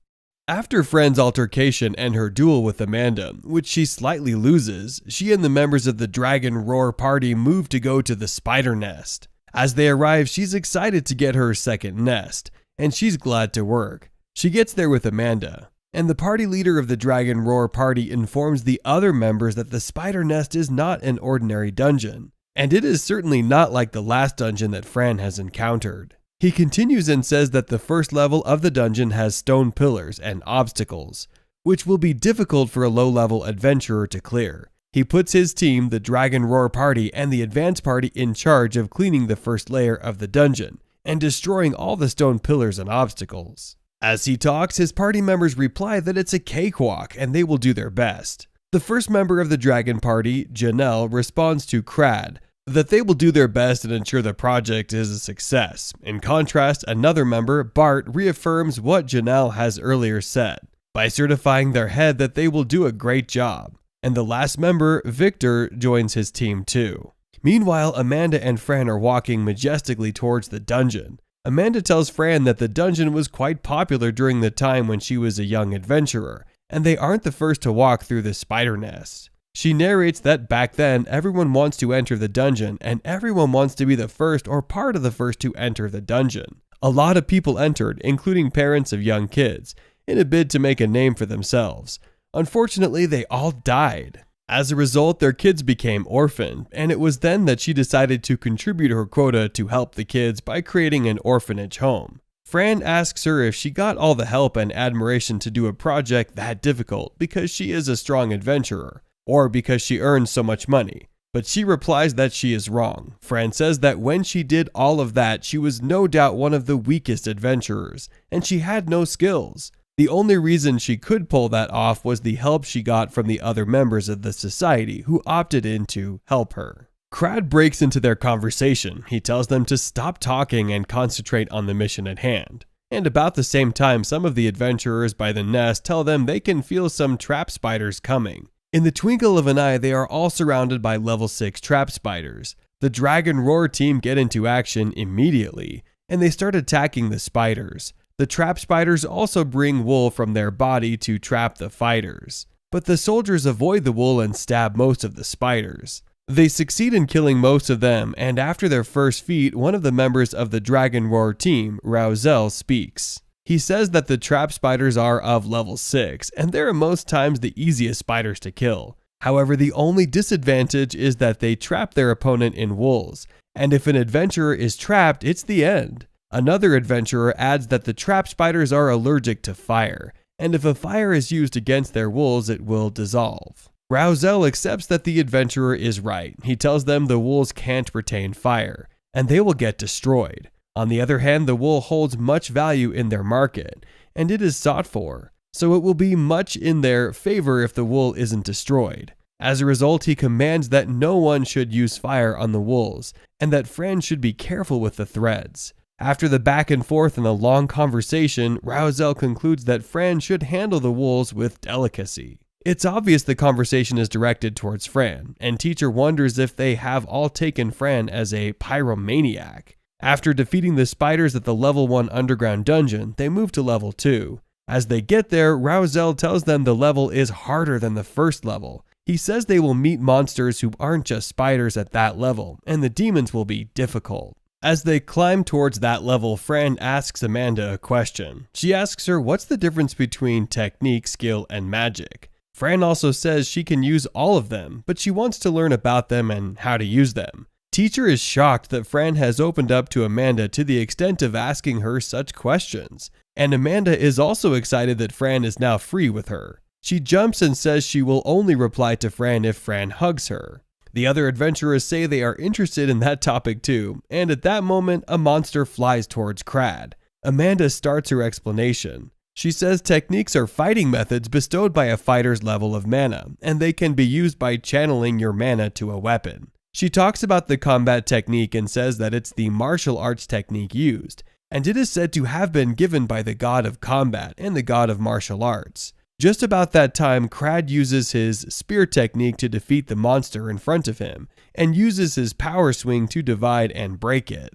After Fran's altercation and her duel with Amanda, which she slightly loses, she and the members of the Dragon Roar party move to go to the spider nest. As they arrive, she's excited to get her second nest, and she's glad to work. She gets there with Amanda, and the party leader of the Dragon Roar party informs the other members that the spider nest is not an ordinary dungeon, and it is certainly not like the last dungeon that Fran has encountered. He continues and says that the first level of the dungeon has stone pillars and obstacles, which will be difficult for a low-level adventurer to clear. He puts his team, the Dragon Roar party, and the Advance party in charge of cleaning the first layer of the dungeon and destroying all the stone pillars and obstacles. As he talks, his party members reply that it's a cakewalk and they will do their best. The first member of the Dragon party, Janelle, responds to Crad that they will do their best and ensure the project is a success. In contrast, another member, Bart, reaffirms what Janelle has earlier said by certifying their head that they will do a great job. And the last member, Victor, joins his team too. Meanwhile, Amanda and Fran are walking majestically towards the dungeon. Amanda tells Fran that the dungeon was quite popular during the time when she was a young adventurer, and they aren't the first to walk through the spider nest. She narrates that back then, everyone wants to enter the dungeon, and everyone wants to be the first or part of the first to enter the dungeon. A lot of people entered, including parents of young kids, in a bid to make a name for themselves. Unfortunately, they all died. As a result, their kids became orphaned, and it was then that she decided to contribute her quota to help the kids by creating an orphanage home. Fran asks her if she got all the help and admiration to do a project that difficult because she is a strong adventurer, or because she earns so much money. But she replies that she is wrong. Fran says that when she did all of that, she was no doubt one of the weakest adventurers, and she had no skills. The only reason she could pull that off was the help she got from the other members of the society who opted in to help her. Crad breaks into their conversation. He tells them to stop talking and concentrate on the mission at hand. And about the same time, some of the adventurers by the nest tell them they can feel some trap spiders coming. In the twinkle of an eye, they are all surrounded by level 6 trap spiders. The Dragon Roar team get into action immediately, and they start attacking the spiders. The trap spiders also bring wool from their body to trap the fighters, but the soldiers avoid the wool and stab most of the spiders. They succeed in killing most of them, and after their first feat, one of the members of the Dragon Roar team, Rauzel, speaks. He says that the trap spiders are of level 6, and they're most times the easiest spiders to kill. However, the only disadvantage is that they trap their opponent in wools, and if an adventurer is trapped, it's the end. Another adventurer adds that the trap spiders are allergic to fire, and if a fire is used against their wools, it will dissolve. Rauzel accepts that the adventurer is right. He tells them the wools can't retain fire, and they will get destroyed. On the other hand, the wool holds much value in their market, and it is sought for, so it will be much in their favor if the wool isn't destroyed. As a result, he commands that no one should use fire on the wools, and that Fran should be careful with the threads. After the back and forth and a long conversation, Rauzel concludes that Fran should handle the wools with delicacy. It's obvious the conversation is directed towards Fran, and Teacher wonders if they have all taken Fran as a pyromaniac. After defeating the spiders at the level 1 underground dungeon, they move to level 2. As they get there, Rauzel tells them the level is harder than the first level. He says they will meet monsters who aren't just spiders at that level, and the demons will be difficult. As they climb towards that level, Fran asks Amanda a question. She asks her what's the difference between technique, skill, and magic. Fran also says she can use all of them, but she wants to learn about them and how to use them. Teacher is shocked that Fran has opened up to Amanda to the extent of asking her such questions. And Amanda is also excited that Fran is now free with her. She jumps and says she will only reply to Fran if Fran hugs her. The other adventurers say they are interested in that topic too, and at that moment, a monster flies towards Crad. Amanda starts her explanation. She says techniques are fighting methods bestowed by a fighter's level of mana, and they can be used by channeling your mana to a weapon. She talks about the combat technique and says that it's the martial arts technique used, and it is said to have been given by the god of combat and the god of martial arts. Just about that time, Crad uses his spear technique to defeat the monster in front of him, and uses his power swing to divide and break it.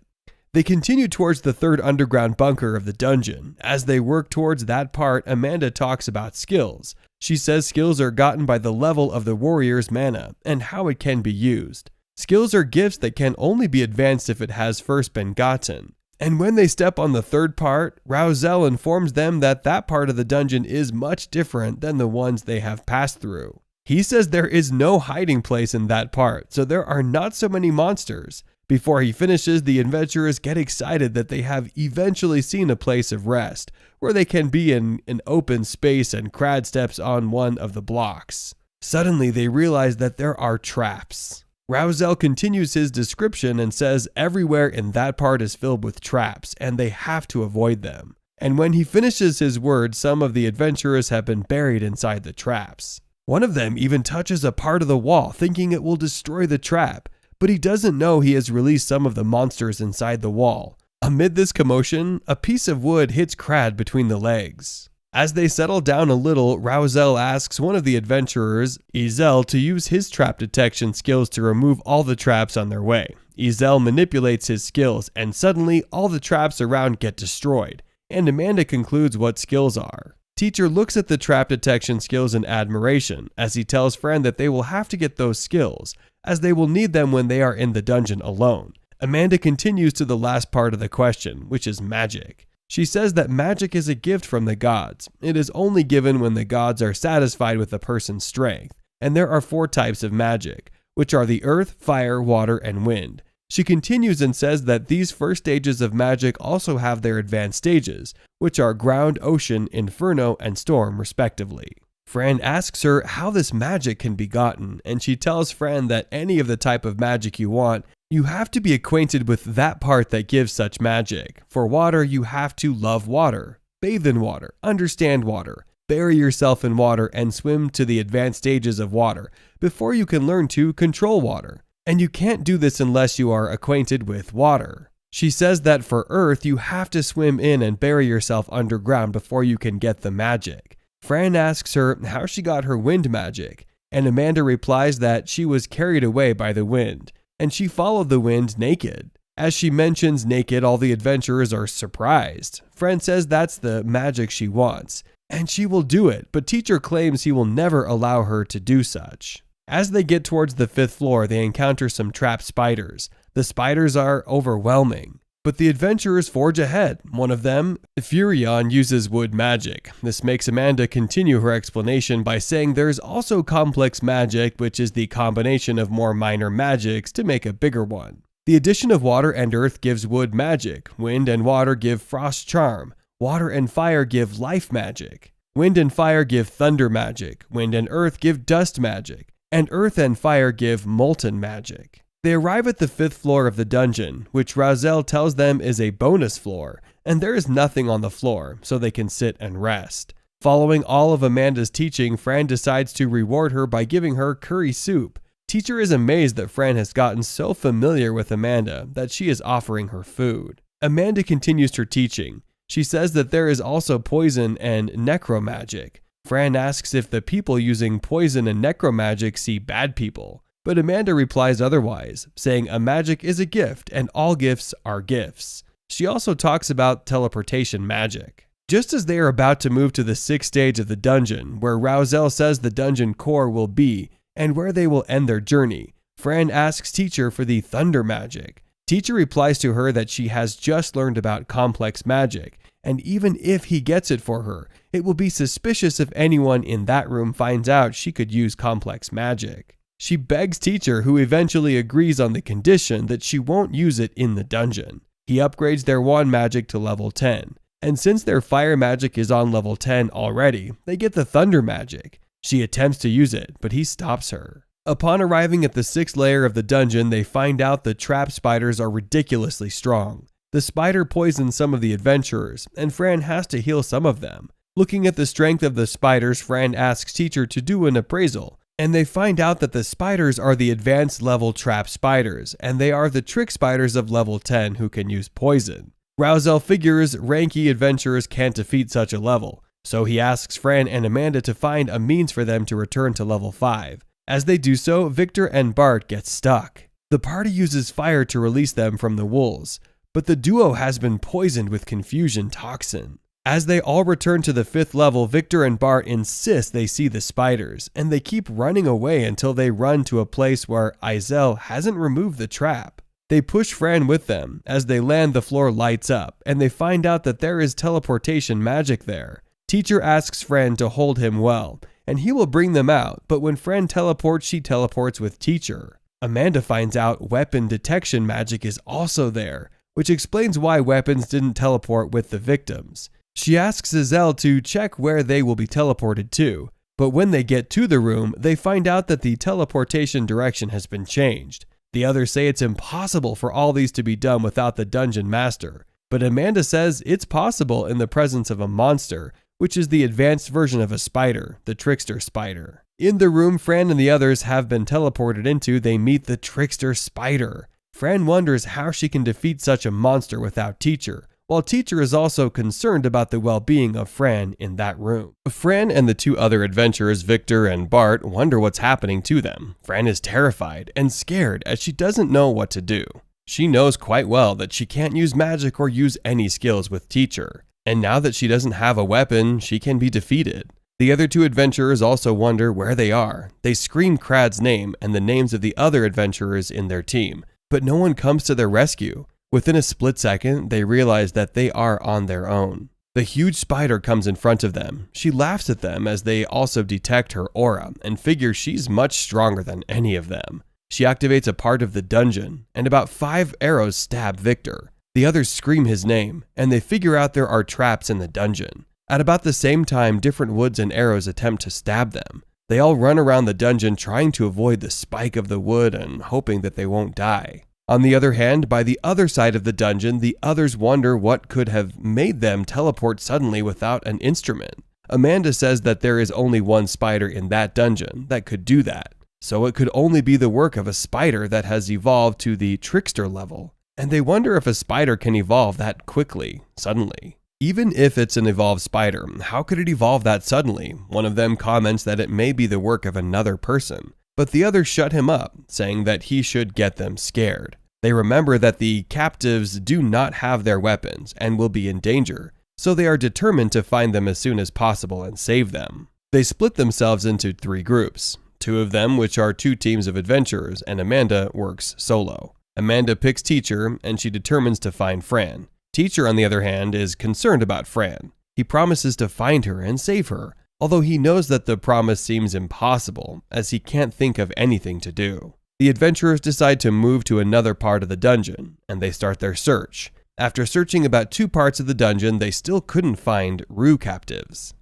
They continue towards the third underground bunker of the dungeon. As they work towards that part, Amanda talks about skills. She says skills are gotten by the level of the warrior's mana, and how it can be used. Skills are gifts that can only be advanced if it has first been gotten. And when they step on the third part, Rauzel informs them that that part of the dungeon is much different than the ones they have passed through. He says there is no hiding place in that part, so there are not so many monsters. Before he finishes, the adventurers get excited that they have eventually seen a place of rest, where they can be in an open space, and Crad steps on one of the blocks. Suddenly they realize that there are traps. Rauzel continues his description and says everywhere in that part is filled with traps, and they have to avoid them. And when he finishes his words, some of the adventurers have been buried inside the traps. One of them even touches a part of the wall, thinking it will destroy the trap, but he doesn't know he has released some of the monsters inside the wall. Amid this commotion, a piece of wood hits Crad between the legs. As they settle down a little, Rauzel asks one of the adventurers, Izel, to use his trap detection skills to remove all the traps on their way. Izel manipulates his skills, and suddenly all the traps around get destroyed, and Amanda concludes what skills are. Teacher looks at the trap detection skills in admiration, as he tells Fran that they will have to get those skills, as they will need them when they are in the dungeon alone. Amanda continues to the last part of the question, which is magic. She says that magic is a gift from the gods. It is only given when the gods are satisfied with a person's strength, and there are 4 types of magic, which are the earth, fire, water, and wind. She continues and says that these first stages of magic also have their advanced stages, which are ground, ocean, inferno, and storm, respectively. Fran asks her how this magic can be gotten, and she tells Fran that any of the type of magic you want, you have to be acquainted with that part that gives such magic. For water, you have to love water, bathe in water, understand water, bury yourself in water, and swim to the advanced stages of water before you can learn to control water. And you can't do this unless you are acquainted with water. She says that for earth, you have to swim in and bury yourself underground before you can get the magic. Fran asks her how she got her wind magic, and Amanda replies that she was carried away by the wind, and she followed the wind naked. As she mentions naked, all the adventurers are surprised. Fran says that's the magic she wants, and she will do it, but teacher claims he will never allow her to do such. As they get towards the 5th floor, they encounter some trapped spiders. The spiders are overwhelming, but the adventurers forge ahead. One of them, Furion, uses wood magic. This makes Amanda continue her explanation by saying there's also complex magic, which is the combination of more minor magics to make a bigger one. The addition of water and earth gives wood magic. Wind and water give frost charm. Water and fire give life magic. Wind and fire give thunder magic. Wind and earth give dust magic. And earth and fire give molten magic. They arrive at the 5th floor of the dungeon, which Rauzel tells them is a bonus floor, and there is nothing on the floor, so they can sit and rest. Following all of Amanda's teaching, Fran decides to reward her by giving her curry soup. Teacher is amazed that Fran has gotten so familiar with Amanda that she is offering her food. Amanda continues her teaching. She says that there is also poison and necromagic. Fran asks if the people using poison and necromagic see bad people, but Amanda replies otherwise, saying a magic is a gift and all gifts are gifts. She also talks about teleportation magic. Just as they are about to move to the 6th stage of the dungeon, where Rauzel says the dungeon core will be, and where they will end their journey, Fran asks teacher for the thunder magic. Teacher replies to her that she has just learned about complex magic, and even if he gets it for her, it will be suspicious if anyone in that room finds out she could use complex magic. She begs Teacher, who eventually agrees on the condition that she won't use it in the dungeon. He upgrades their wand magic to level 10, and since their fire magic is on level 10 already, they get the thunder magic. She attempts to use it, but he stops her. Upon arriving at the 6th layer of the dungeon, they find out the trap spiders are ridiculously strong. The spider poisons some of the adventurers, and Fran has to heal some of them. Looking at the strength of the spiders, Fran asks Teacher to do an appraisal, and they find out that the spiders are the advanced level trap spiders, and they are the trick spiders of level 10 who can use poison. Rousel figures ranky adventurers can't defeat such a level, so he asks Fran and Amanda to find a means for them to return to level 5. As they do so, Victor and Bart get stuck. The party uses fire to release them from the wolves, but the duo has been poisoned with confusion toxin. As they all return to the 5th level, Victor and Bart insist they see the spiders, and they keep running away until they run to a place where Izel hasn't removed the trap. They push Fran with them. As they land, the floor lights up, and they find out that there is teleportation magic there. Teacher asks Fran to hold him well, and he will bring them out, but when Fran teleports, she teleports with Teacher. Amanda finds out weapon detection magic is also there, which explains why weapons didn't teleport with the victims. She asks Izel to check where they will be teleported to, but when they get to the room, they find out that the teleportation direction has been changed. The others say it's impossible for all these to be done without the dungeon master, but Amanda says it's possible in the presence of a monster, which is the advanced version of a spider, the trickster spider. In the room Fran and the others have been teleported into, they meet the trickster spider. Fran wonders how she can defeat such a monster without Teacher, while Teacher is also concerned about the well-being of Fran in that room. Fran and the 2 other adventurers, Victor and Bart, wonder what's happening to them. Fran is terrified and scared as she doesn't know what to do. She knows quite well that she can't use magic or use any skills with Teacher, and now that she doesn't have a weapon, she can be defeated. The other 2 adventurers also wonder where they are. They scream Crad's name and the names of the other adventurers in their team, but no one comes to their rescue. Within a split second, they realize that they are on their own. The huge spider comes in front of them. She laughs at them as they also detect her aura and figure she's much stronger than any of them. She activates a part of the dungeon, and about 5 arrows stab Victor. The others scream his name, and they figure out there are traps in the dungeon. At about the same time, different woods and arrows attempt to stab them. They all run around the dungeon trying to avoid the spike of the wood and hoping that they won't die. On the other hand, by the other side of the dungeon, the others wonder what could have made them teleport suddenly without an instrument. Amanda says that there is only one spider in that dungeon that could do that, so it could only be the work of a spider that has evolved to the trickster level. And they wonder if a spider can evolve that quickly, suddenly. Even if it's an evolved spider, how could it evolve that suddenly? One of them comments that it may be the work of another person, but the others shut him up, saying that he should get them scared. They remember that the captives do not have their weapons and will be in danger, so they are determined to find them as soon as possible and save them. They split themselves into 3 groups, 2 of them which are 2 teams of adventurers, and Amanda works solo. Amanda picks Teacher, and she determines to find Fran. Teacher, on the other hand, is concerned about Fran. He promises to find her and save her, although he knows that the promise seems impossible, as he can't think of anything to do. The adventurers decide to move to another part of the dungeon, and they start their search. After searching about 2 parts of the dungeon, they still couldn't find Rue captives.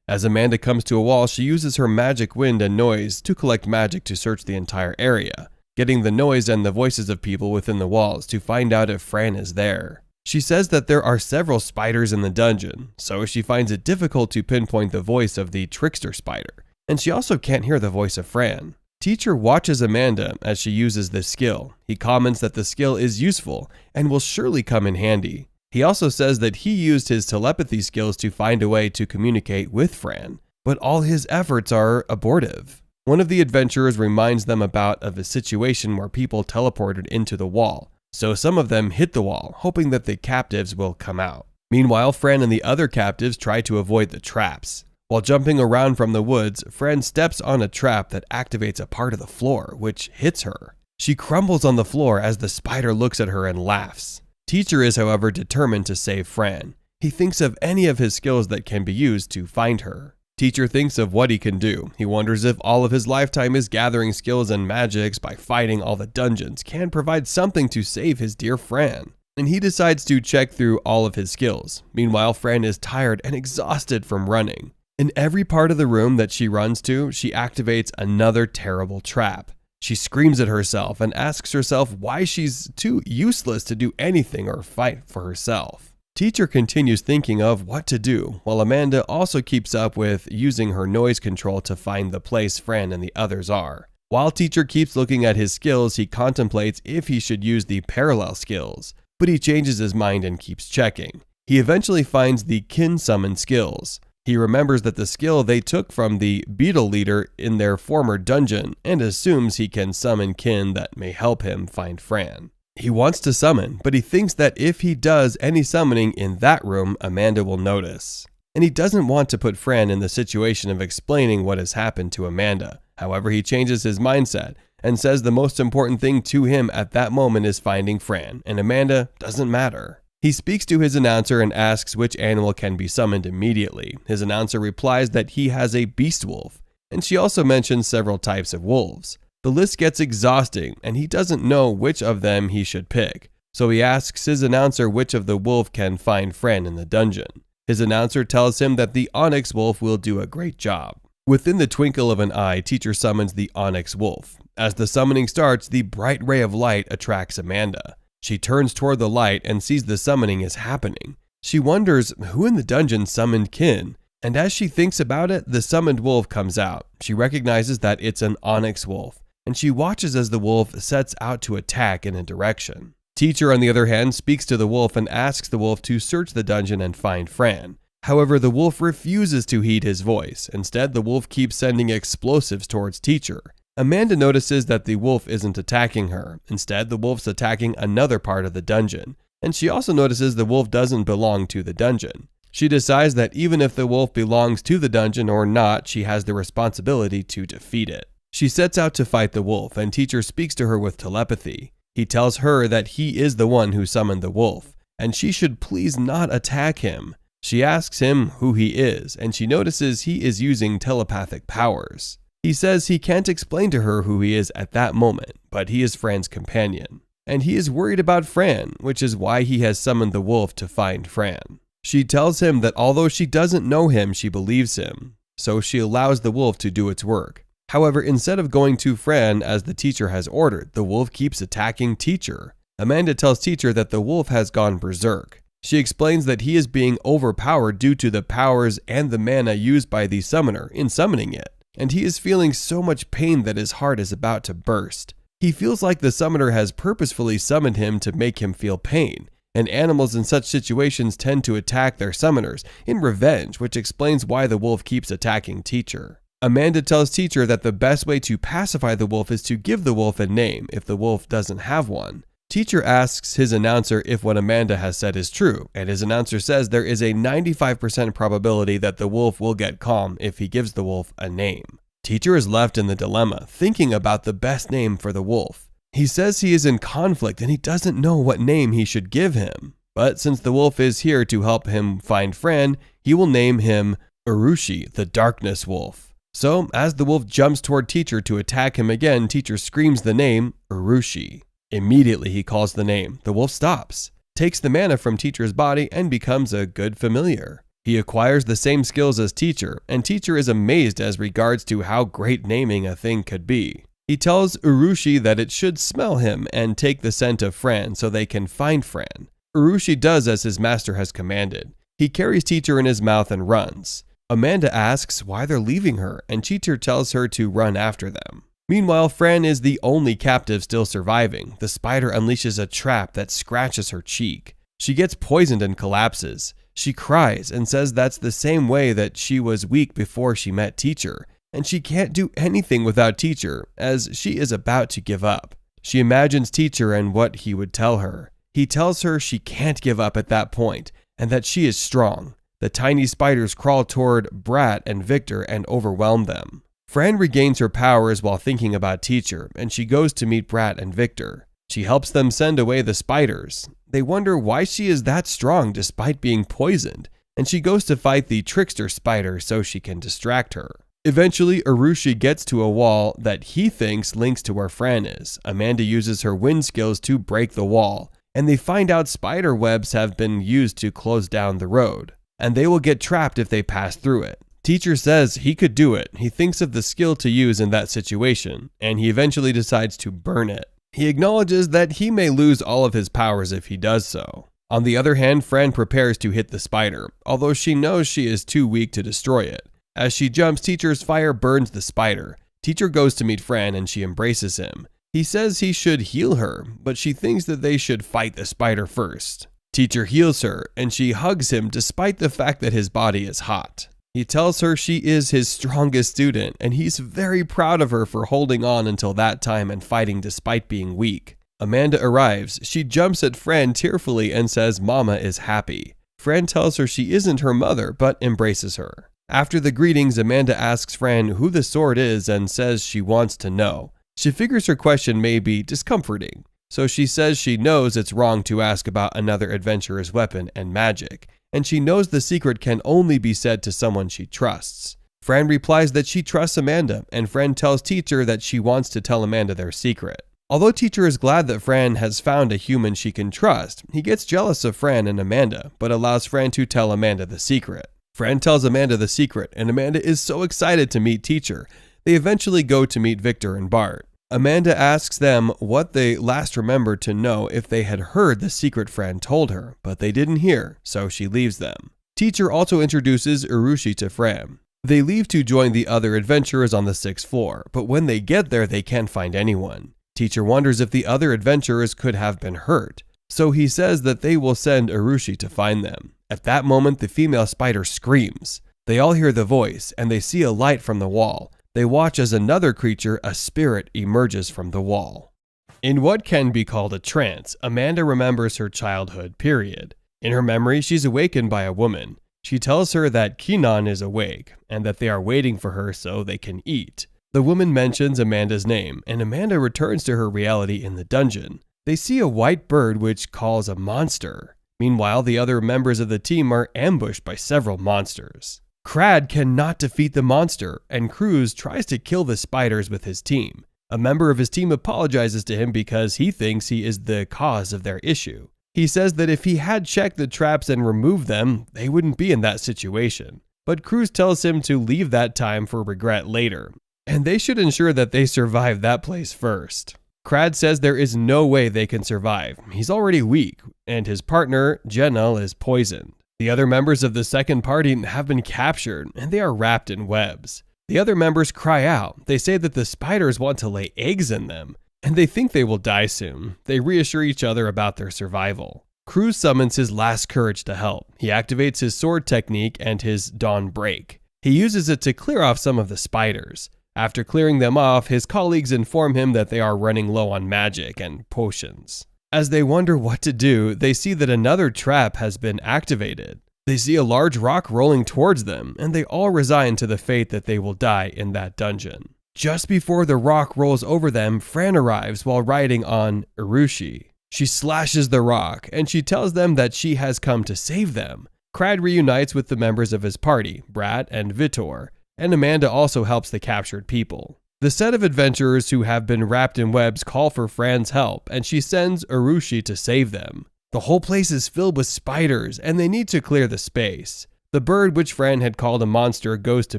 As Amanda comes to a wall, she uses her magic wind and noise to collect magic to search the entire area, getting the noise and the voices of people within the walls to find out if Fran is there. She says that there are several spiders in the dungeon, so she finds it difficult to pinpoint the voice of the trickster spider, and she also can't hear the voice of Fran. Teacher watches Amanda as she uses this skill. He comments that the skill is useful and will surely come in handy. He also says that he used his telepathy skills to find a way to communicate with Fran, but all his efforts are abortive. One of the adventurers reminds them about a situation where people teleported into the wall, so some of them hit the wall, hoping that the captives will come out. Meanwhile, Fran and the other captives try to avoid the traps. While jumping around from the woods, Fran steps on a trap that activates a part of the floor, which hits her. She crumbles on the floor as the spider looks at her and laughs. Teacher is, however, determined to save Fran. He thinks of any of his skills that can be used to find her. Teacher thinks of what he can do. He wonders if all of his lifetime is gathering skills and magics by fighting all the dungeons can provide something to save his dear Fran. And he decides to check through all of his skills. Meanwhile, Fran is tired and exhausted from running. In every part of the room that she runs to, she activates another terrible trap. She screams at herself and asks herself why she's too useless to do anything or fight for herself. Teacher continues thinking of what to do, while Amanda also keeps up with using her noise control to find the place Fran and the others are. While Teacher keeps looking at his skills, he contemplates if he should use the parallel skills, but he changes his mind and keeps checking. He eventually finds the kin summon skills. He remembers that the skill they took from the beetle leader in their former dungeon and assumes he can summon kin that may help him find Fran. He wants to summon, but he thinks that if he does any summoning in that room, Amanda will notice. And he doesn't want to put Fran in the situation of explaining what has happened to Amanda. However, he changes his mindset and says the most important thing to him at that moment is finding Fran, and Amanda doesn't matter. He speaks to his announcer and asks which animal can be summoned immediately. His announcer replies that he has a beast wolf, and she also mentions several types of wolves. The list gets exhausting, and he doesn't know which of them he should pick, so he asks his announcer which of the wolf can find Fran in the dungeon. His announcer tells him that the onyx wolf will do a great job. Within the twinkle of an eye, Teacher summons the onyx wolf. As the summoning starts, the bright ray of light attracts Amanda. She turns toward the light and sees the summoning is happening. She wonders who in the dungeon summoned kin, and as she thinks about it, the summoned wolf comes out. She recognizes that it's an onyx wolf, and she watches as the wolf sets out to attack in a direction. Teacher, on the other hand, speaks to the wolf and asks the wolf to search the dungeon and find Fran. However, the wolf refuses to heed his voice. Instead, the wolf keeps sending explosives towards Teacher. Amanda notices that the wolf isn't attacking her. Instead, the wolf's attacking another part of the dungeon. And she also notices the wolf doesn't belong to the dungeon. She decides that even if the wolf belongs to the dungeon or not, she has the responsibility to defeat it. She sets out to fight the wolf, and Teacher speaks to her with telepathy. He tells her that he is the one who summoned the wolf, and she should please not attack him. She asks him who he is, and she notices he is using telepathic powers. He says he can't explain to her who he is at that moment, but he is Fran's companion. And he is worried about Fran, which is why he has summoned the wolf to find Fran. She tells him that although she doesn't know him, she believes him, so she allows the wolf to do its work. However, instead of going to Fran as the Teacher has ordered, the wolf keeps attacking Teacher. Amanda tells Teacher that the wolf has gone berserk. She explains that he is being overpowered due to the powers and the mana used by the summoner in summoning it. And he is feeling so much pain that his heart is about to burst. He feels like the summoner has purposefully summoned him to make him feel pain, and animals in such situations tend to attack their summoners in revenge, which explains why the wolf keeps attacking Teacher. Amanda tells Teacher that the best way to pacify the wolf is to give the wolf a name if the wolf doesn't have one. Teacher asks his announcer if what Amanda has said is true, and his announcer says there is a 95% probability that the wolf will get calm if he gives the wolf a name. Teacher is left in the dilemma, thinking about the best name for the wolf. He says he is in conflict and he doesn't know what name he should give him. But since the wolf is here to help him find Fran, he will name him Urushi, the Darkness Wolf. So, as the wolf jumps toward Teacher to attack him again, Teacher screams the name Urushi. Immediately he calls the name. The wolf stops, takes the mana from Teacher's body, and becomes a good familiar. He acquires the same skills as Teacher, and Teacher is amazed as regards to how great naming a thing could be. He tells Urushi that it should smell him and take the scent of Fran so they can find Fran. Urushi does as his master has commanded. He carries Teacher in his mouth and runs. Amanda asks why they're leaving her, and Teacher tells her to run after them. Meanwhile, Fran is the only captive still surviving. The spider unleashes a trap that scratches her cheek. She gets poisoned and collapses. She cries and says that's the same way that she was weak before she met Teacher, and she can't do anything without Teacher, as she is about to give up. She imagines Teacher and what he would tell her. He tells her she can't give up at that point, and that she is strong. The tiny spiders crawl toward Brat and Victor and overwhelm them. Fran regains her powers while thinking about Teacher, and she goes to meet Brat and Victor. She helps them send away the spiders. They wonder why she is that strong despite being poisoned, and she goes to fight the trickster spider so she can distract her. Eventually, Urushi gets to a wall that he thinks links to where Fran is. Amanda uses her wind skills to break the wall, and they find out spider webs have been used to close down the road, and they will get trapped if they pass through it. Teacher says he could do it. He thinks of the skill to use in that situation, and he eventually decides to burn it. He acknowledges that he may lose all of his powers if he does so. On the other hand, Fran prepares to hit the spider, although she knows she is too weak to destroy it. As she jumps, Teacher's fire burns the spider. Teacher goes to meet Fran and she embraces him. He says he should heal her, but she thinks that they should fight the spider first. Teacher heals her, and she hugs him despite the fact that his body is hot. He tells her she is his strongest student, and he's very proud of her for holding on until that time and fighting despite being weak. Amanda arrives. She jumps at Fran tearfully and says Mama is happy. Fran tells her she isn't her mother, but embraces her. After the greetings, Amanda asks Fran who the sword is and says she wants to know. She figures her question may be discomforting, so she says she knows it's wrong to ask about another adventurer's weapon and magic, and she knows the secret can only be said to someone she trusts. Fran replies that she trusts Amanda, and Fran tells Teacher that she wants to tell Amanda their secret. Although Teacher is glad that Fran has found a human she can trust, he gets jealous of Fran and Amanda, but allows Fran to tell Amanda the secret. Fran tells Amanda the secret, and Amanda is so excited to meet Teacher. They eventually go to meet Victor and Bart. Amanda asks them what they last remembered to know if they had heard the secret Fran told her, but they didn't hear, so she leaves them. Teacher also introduces Urushi to Fran. They leave to join the other adventurers on the 6th floor, but when they get there they can't find anyone. Teacher wonders if the other adventurers could have been hurt, so he says that they will send Urushi to find them. At that moment, the female spider screams. They all hear the voice, and they see a light from the wall. They watch as another creature, a spirit, emerges from the wall. In what can be called a trance, Amanda remembers her childhood period. In her memory, she's awakened by a woman. She tells her that Kinan is awake, and that they are waiting for her so they can eat. The woman mentions Amanda's name, and Amanda returns to her reality in the dungeon. They see a white bird which calls a monster. Meanwhile, the other members of the team are ambushed by several monsters. Crad cannot defeat the monster, and Cruz tries to kill the spiders with his team. A member of his team apologizes to him because he thinks he is the cause of their issue. He says that if he had checked the traps and removed them, they wouldn't be in that situation. But Cruz tells him to leave that time for regret later, and they should ensure that they survive that place first. Crad says there is no way they can survive. He's already weak, and his partner, Jenel, is poisoned. The other members of the second party have been captured, and they are wrapped in webs. The other members cry out. They say that the spiders want to lay eggs in them, and they think they will die soon. They reassure each other about their survival. Cruz summons his last courage to help. He activates his sword technique and his Dawn Break. He uses it to clear off some of the spiders. After clearing them off, his colleagues inform him that they are running low on magic and potions. As they wonder what to do, they see that another trap has been activated. They see a large rock rolling towards them, and they all resign to the fate that they will die in that dungeon. Just before the rock rolls over them, Fran arrives while riding on Urushi. She slashes the rock, and she tells them that she has come to save them. Crad reunites with the members of his party, Brat and Vitor, and Amanda also helps the captured people. The set of adventurers who have been wrapped in webs call for Fran's help, and she sends Urushi to save them. The whole place is filled with spiders, and they need to clear the space. The bird, which Fran had called a monster, goes to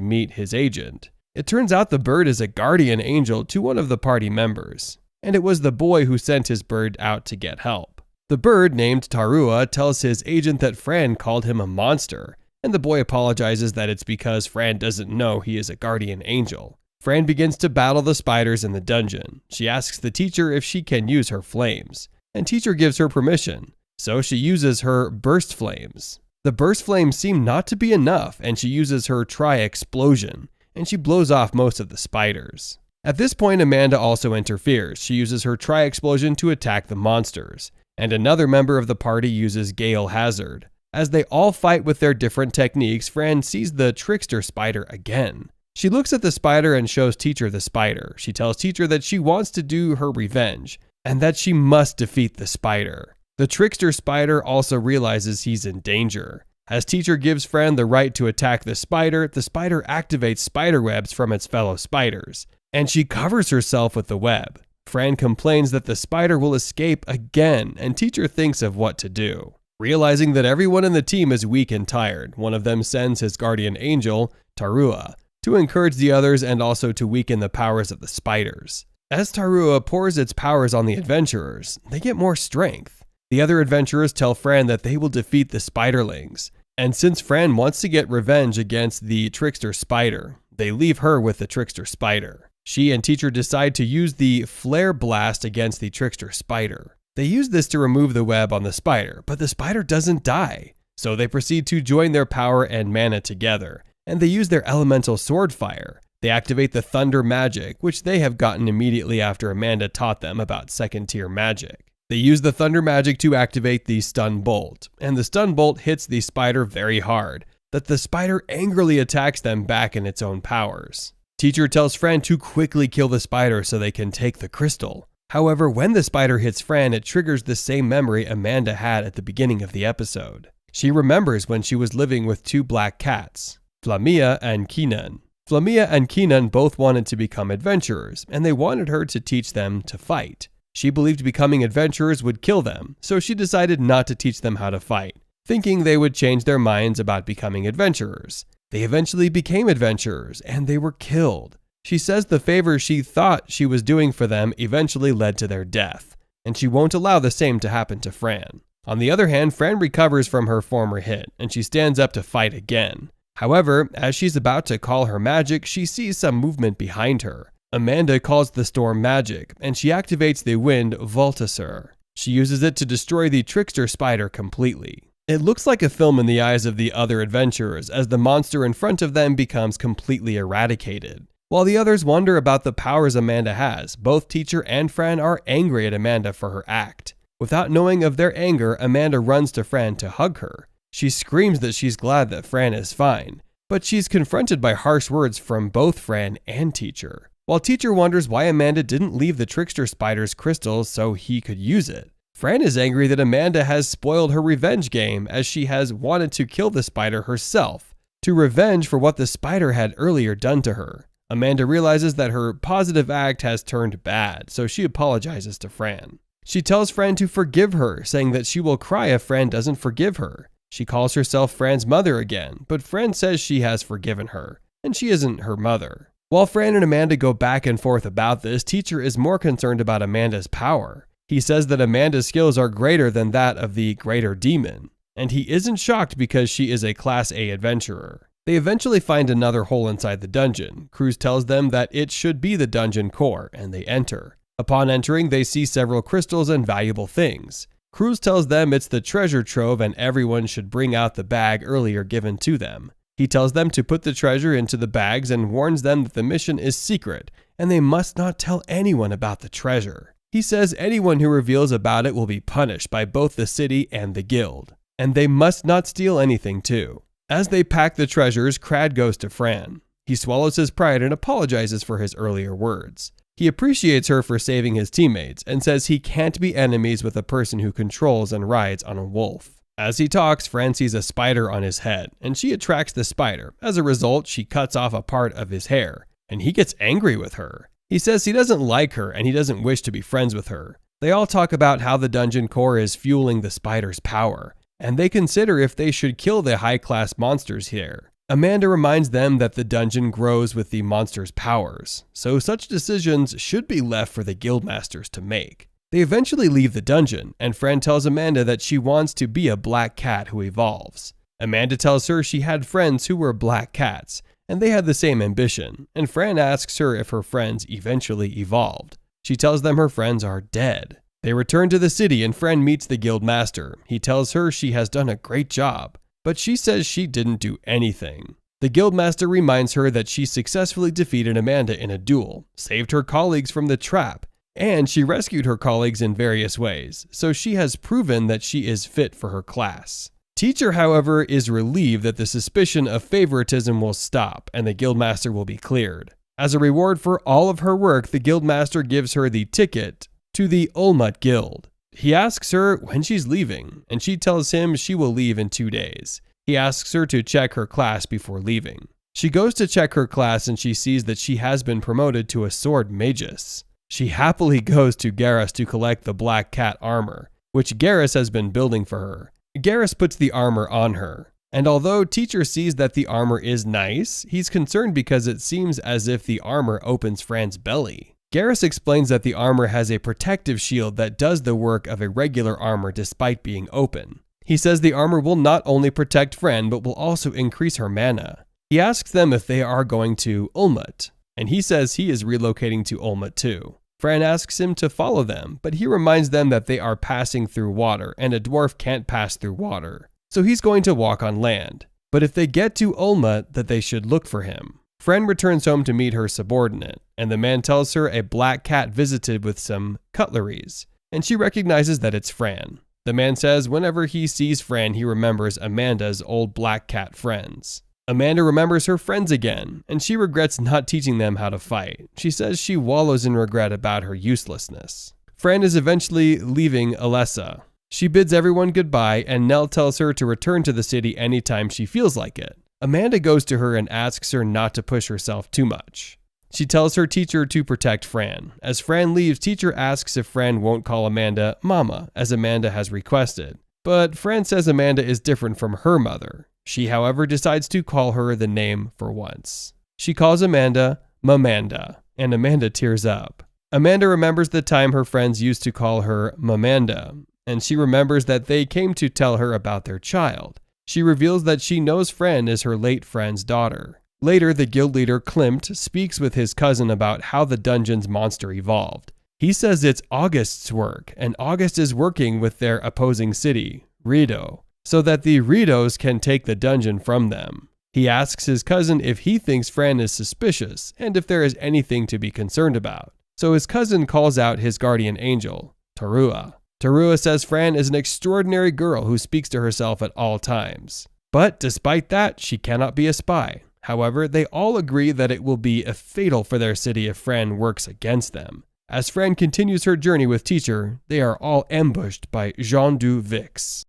meet his agent. It turns out the bird is a guardian angel to one of the party members, and it was the boy who sent his bird out to get help. The bird, named Tarua, tells his agent that Fran called him a monster, and the boy apologizes that it's because Fran doesn't know he is a guardian angel. Fran begins to battle the spiders in the dungeon. She asks the teacher if she can use her flames, and teacher gives her permission, so she uses her burst flames. The burst flames seem not to be enough, and she uses her tri-explosion, and she blows off most of the spiders. At this point, Amanda also interferes. She uses her tri-explosion to attack the monsters, and another member of the party uses Gale Hazard. As they all fight with their different techniques, Fran sees the trickster spider again. She looks at the spider and shows teacher the spider. She tells teacher that she wants to do her revenge and that she must defeat the spider. The trickster spider also realizes he's in danger. As teacher gives Fran the right to attack the spider activates spider webs from its fellow spiders, and she covers herself with the web. Fran complains that the spider will escape again, and teacher thinks of what to do. Realizing that everyone in the team is weak and tired, one of them sends his guardian angel, Tarua, to encourage the others and also to weaken the powers of the spiders. As Tarua pours its powers on the adventurers, they get more strength. The other adventurers tell Fran that they will defeat the spiderlings, and since Fran wants to get revenge against the trickster spider, they leave her with the trickster spider. She and teacher decide to use the flare blast against the trickster spider. They use this to remove the web on the spider, but the spider doesn't die, so they proceed to join their power and mana together, and they use their elemental sword fire. They activate the thunder magic, which they have gotten immediately after Amanda taught them about second tier magic. They use the thunder magic to activate the stun bolt, and the stun bolt hits the spider very hard, that the spider angrily attacks them back in its own powers. Teacher tells Fran to quickly kill the spider so they can take the crystal. However, when the spider hits Fran, it triggers the same memory Amanda had at the beginning of the episode. She remembers when she was living with two black cats, Flamia and Keenan. Flamia and Keenan both wanted to become adventurers, and they wanted her to teach them to fight. She believed becoming adventurers would kill them, so she decided not to teach them how to fight, thinking they would change their minds about becoming adventurers. They eventually became adventurers, and they were killed. She says the favor she thought she was doing for them eventually led to their death, and she won't allow the same to happen to Fran. On the other hand, Fran recovers from her former hit, and she stands up to fight again. However, as she's about to call her magic, she sees some movement behind her. Amanda calls the storm magic, and she activates the wind Voltasur. She uses it to destroy the trickster spider completely. It looks like a film in the eyes of the other adventurers as the monster in front of them becomes completely eradicated. While the others wonder about the powers Amanda has, both teacher and Fran are angry at Amanda for her act. Without knowing of their anger, Amanda runs to Fran to hug her. She screams that she's glad that Fran is fine, but she's confronted by harsh words from both Fran and teacher. While teacher wonders why Amanda didn't leave the trickster spider's crystals so he could use it, Fran is angry that Amanda has spoiled her revenge game as she has wanted to kill the spider herself, to revenge for what the spider had earlier done to her. Amanda realizes that her positive act has turned bad, so she apologizes to Fran. She tells Fran to forgive her, saying that she will cry if Fran doesn't forgive her. She calls herself Fran's mother again, but Fran says she has forgiven her, and she isn't her mother. While Fran and Amanda go back and forth about this, teacher is more concerned about Amanda's power. He says that Amanda's skills are greater than that of the greater demon, and he isn't shocked because she is a Class A adventurer. They eventually find another hole inside the dungeon. Cruz tells them that it should be the dungeon core, and they enter. Upon entering, they see several crystals and valuable things. Cruz tells them it's the treasure trove and everyone should bring out the bag earlier given to them. He tells them to put the treasure into the bags and warns them that the mission is secret and they must not tell anyone about the treasure. He says anyone who reveals about it will be punished by both the city and the guild, and they must not steal anything too. As they pack the treasures, Crad goes to Fran. He swallows his pride and apologizes for his earlier words. He appreciates her for saving his teammates and says he can't be enemies with a person who controls and rides on a wolf. As he talks, Fran sees a spider on his head, and she attracts the spider. As a result, she cuts off a part of his hair, and he gets angry with her. He says he doesn't like her and he doesn't wish to be friends with her. They all talk about how the dungeon core is fueling the spider's power, and they consider if they should kill the high-class monsters here. Amanda reminds them that the dungeon grows with the monster's powers, so such decisions should be left for the guildmasters to make. They eventually leave the dungeon, and Fran tells Amanda that she wants to be a black cat who evolves. Amanda tells her she had friends who were black cats, and they had the same ambition, and Fran asks her if her friends eventually evolved. She tells them her friends are dead. They return to the city and Fran meets the guildmaster. He tells her she has done a great job, but she says she didn't do anything. The guildmaster reminds her that she successfully defeated Amanda in a duel, saved her colleagues from the trap, and she rescued her colleagues in various ways, so she has proven that she is fit for her class. Teacher, however, is relieved that the suspicion of favoritism will stop and the guildmaster will be cleared. As a reward for all of her work, the guildmaster gives her the ticket to the Olmut Guild. He asks her when she's leaving, and she tells him she will leave in 2 days. He asks her to check her class before leaving. She goes to check her class and she sees that she has been promoted to a sword magus. She happily goes to Garrus to collect the Black Cat armor, which Garrus has been building for her. Garrus puts the armor on her, and although Teacher sees that the armor is nice, he's concerned because it seems as if the armor opens Fran's belly. Garrus explains that the armor has a protective shield that does the work of a regular armor despite being open. He says the armor will not only protect Fran, but will also increase her mana. He asks them if they are going to Olmut, and he says he is relocating to Olmut too. Fran asks him to follow them, but he reminds them that they are passing through water, and a dwarf can't pass through water. So he's going to walk on land. But if they get to Olmut, that they should look for him. Fran returns home to meet her subordinate, and the man tells her a black cat visited with some cutleries, and she recognizes that it's Fran. The man says whenever he sees Fran, he remembers Amanda's old black cat friends. Amanda remembers her friends again, and she regrets not teaching them how to fight. She says she wallows in regret about her uselessness. Fran is eventually leaving Alessa. She bids everyone goodbye, and Nell tells her to return to the city anytime she feels like it. Amanda goes to her and asks her not to push herself too much. She tells her teacher to protect Fran. As Fran leaves, teacher asks if Fran won't call Amanda Mama, as Amanda has requested. But Fran says Amanda is different from her mother. She, however, decides to call her the name for once. She calls Amanda Mamanda, and Amanda tears up. Amanda remembers the time her friends used to call her Mamanda, and she remembers that they came to tell her about their child. She reveals that she knows Fran is her late friend's daughter. Later, the guild leader Klimt speaks with his cousin about how the dungeon's monster evolved. He says it's August's work, and August is working with their opposing city, Rido, so that the Ridos can take the dungeon from them. He asks his cousin if he thinks Fran is suspicious and if there is anything to be concerned about. So his cousin calls out his guardian angel, Tarua. Tarua says Fran is an extraordinary girl who speaks to herself at all times. But despite that, she cannot be a spy. However, they all agree that it will be fatal for their city if Fran works against them. As Fran continues her journey with teacher, they are all ambushed by Jean du Vix.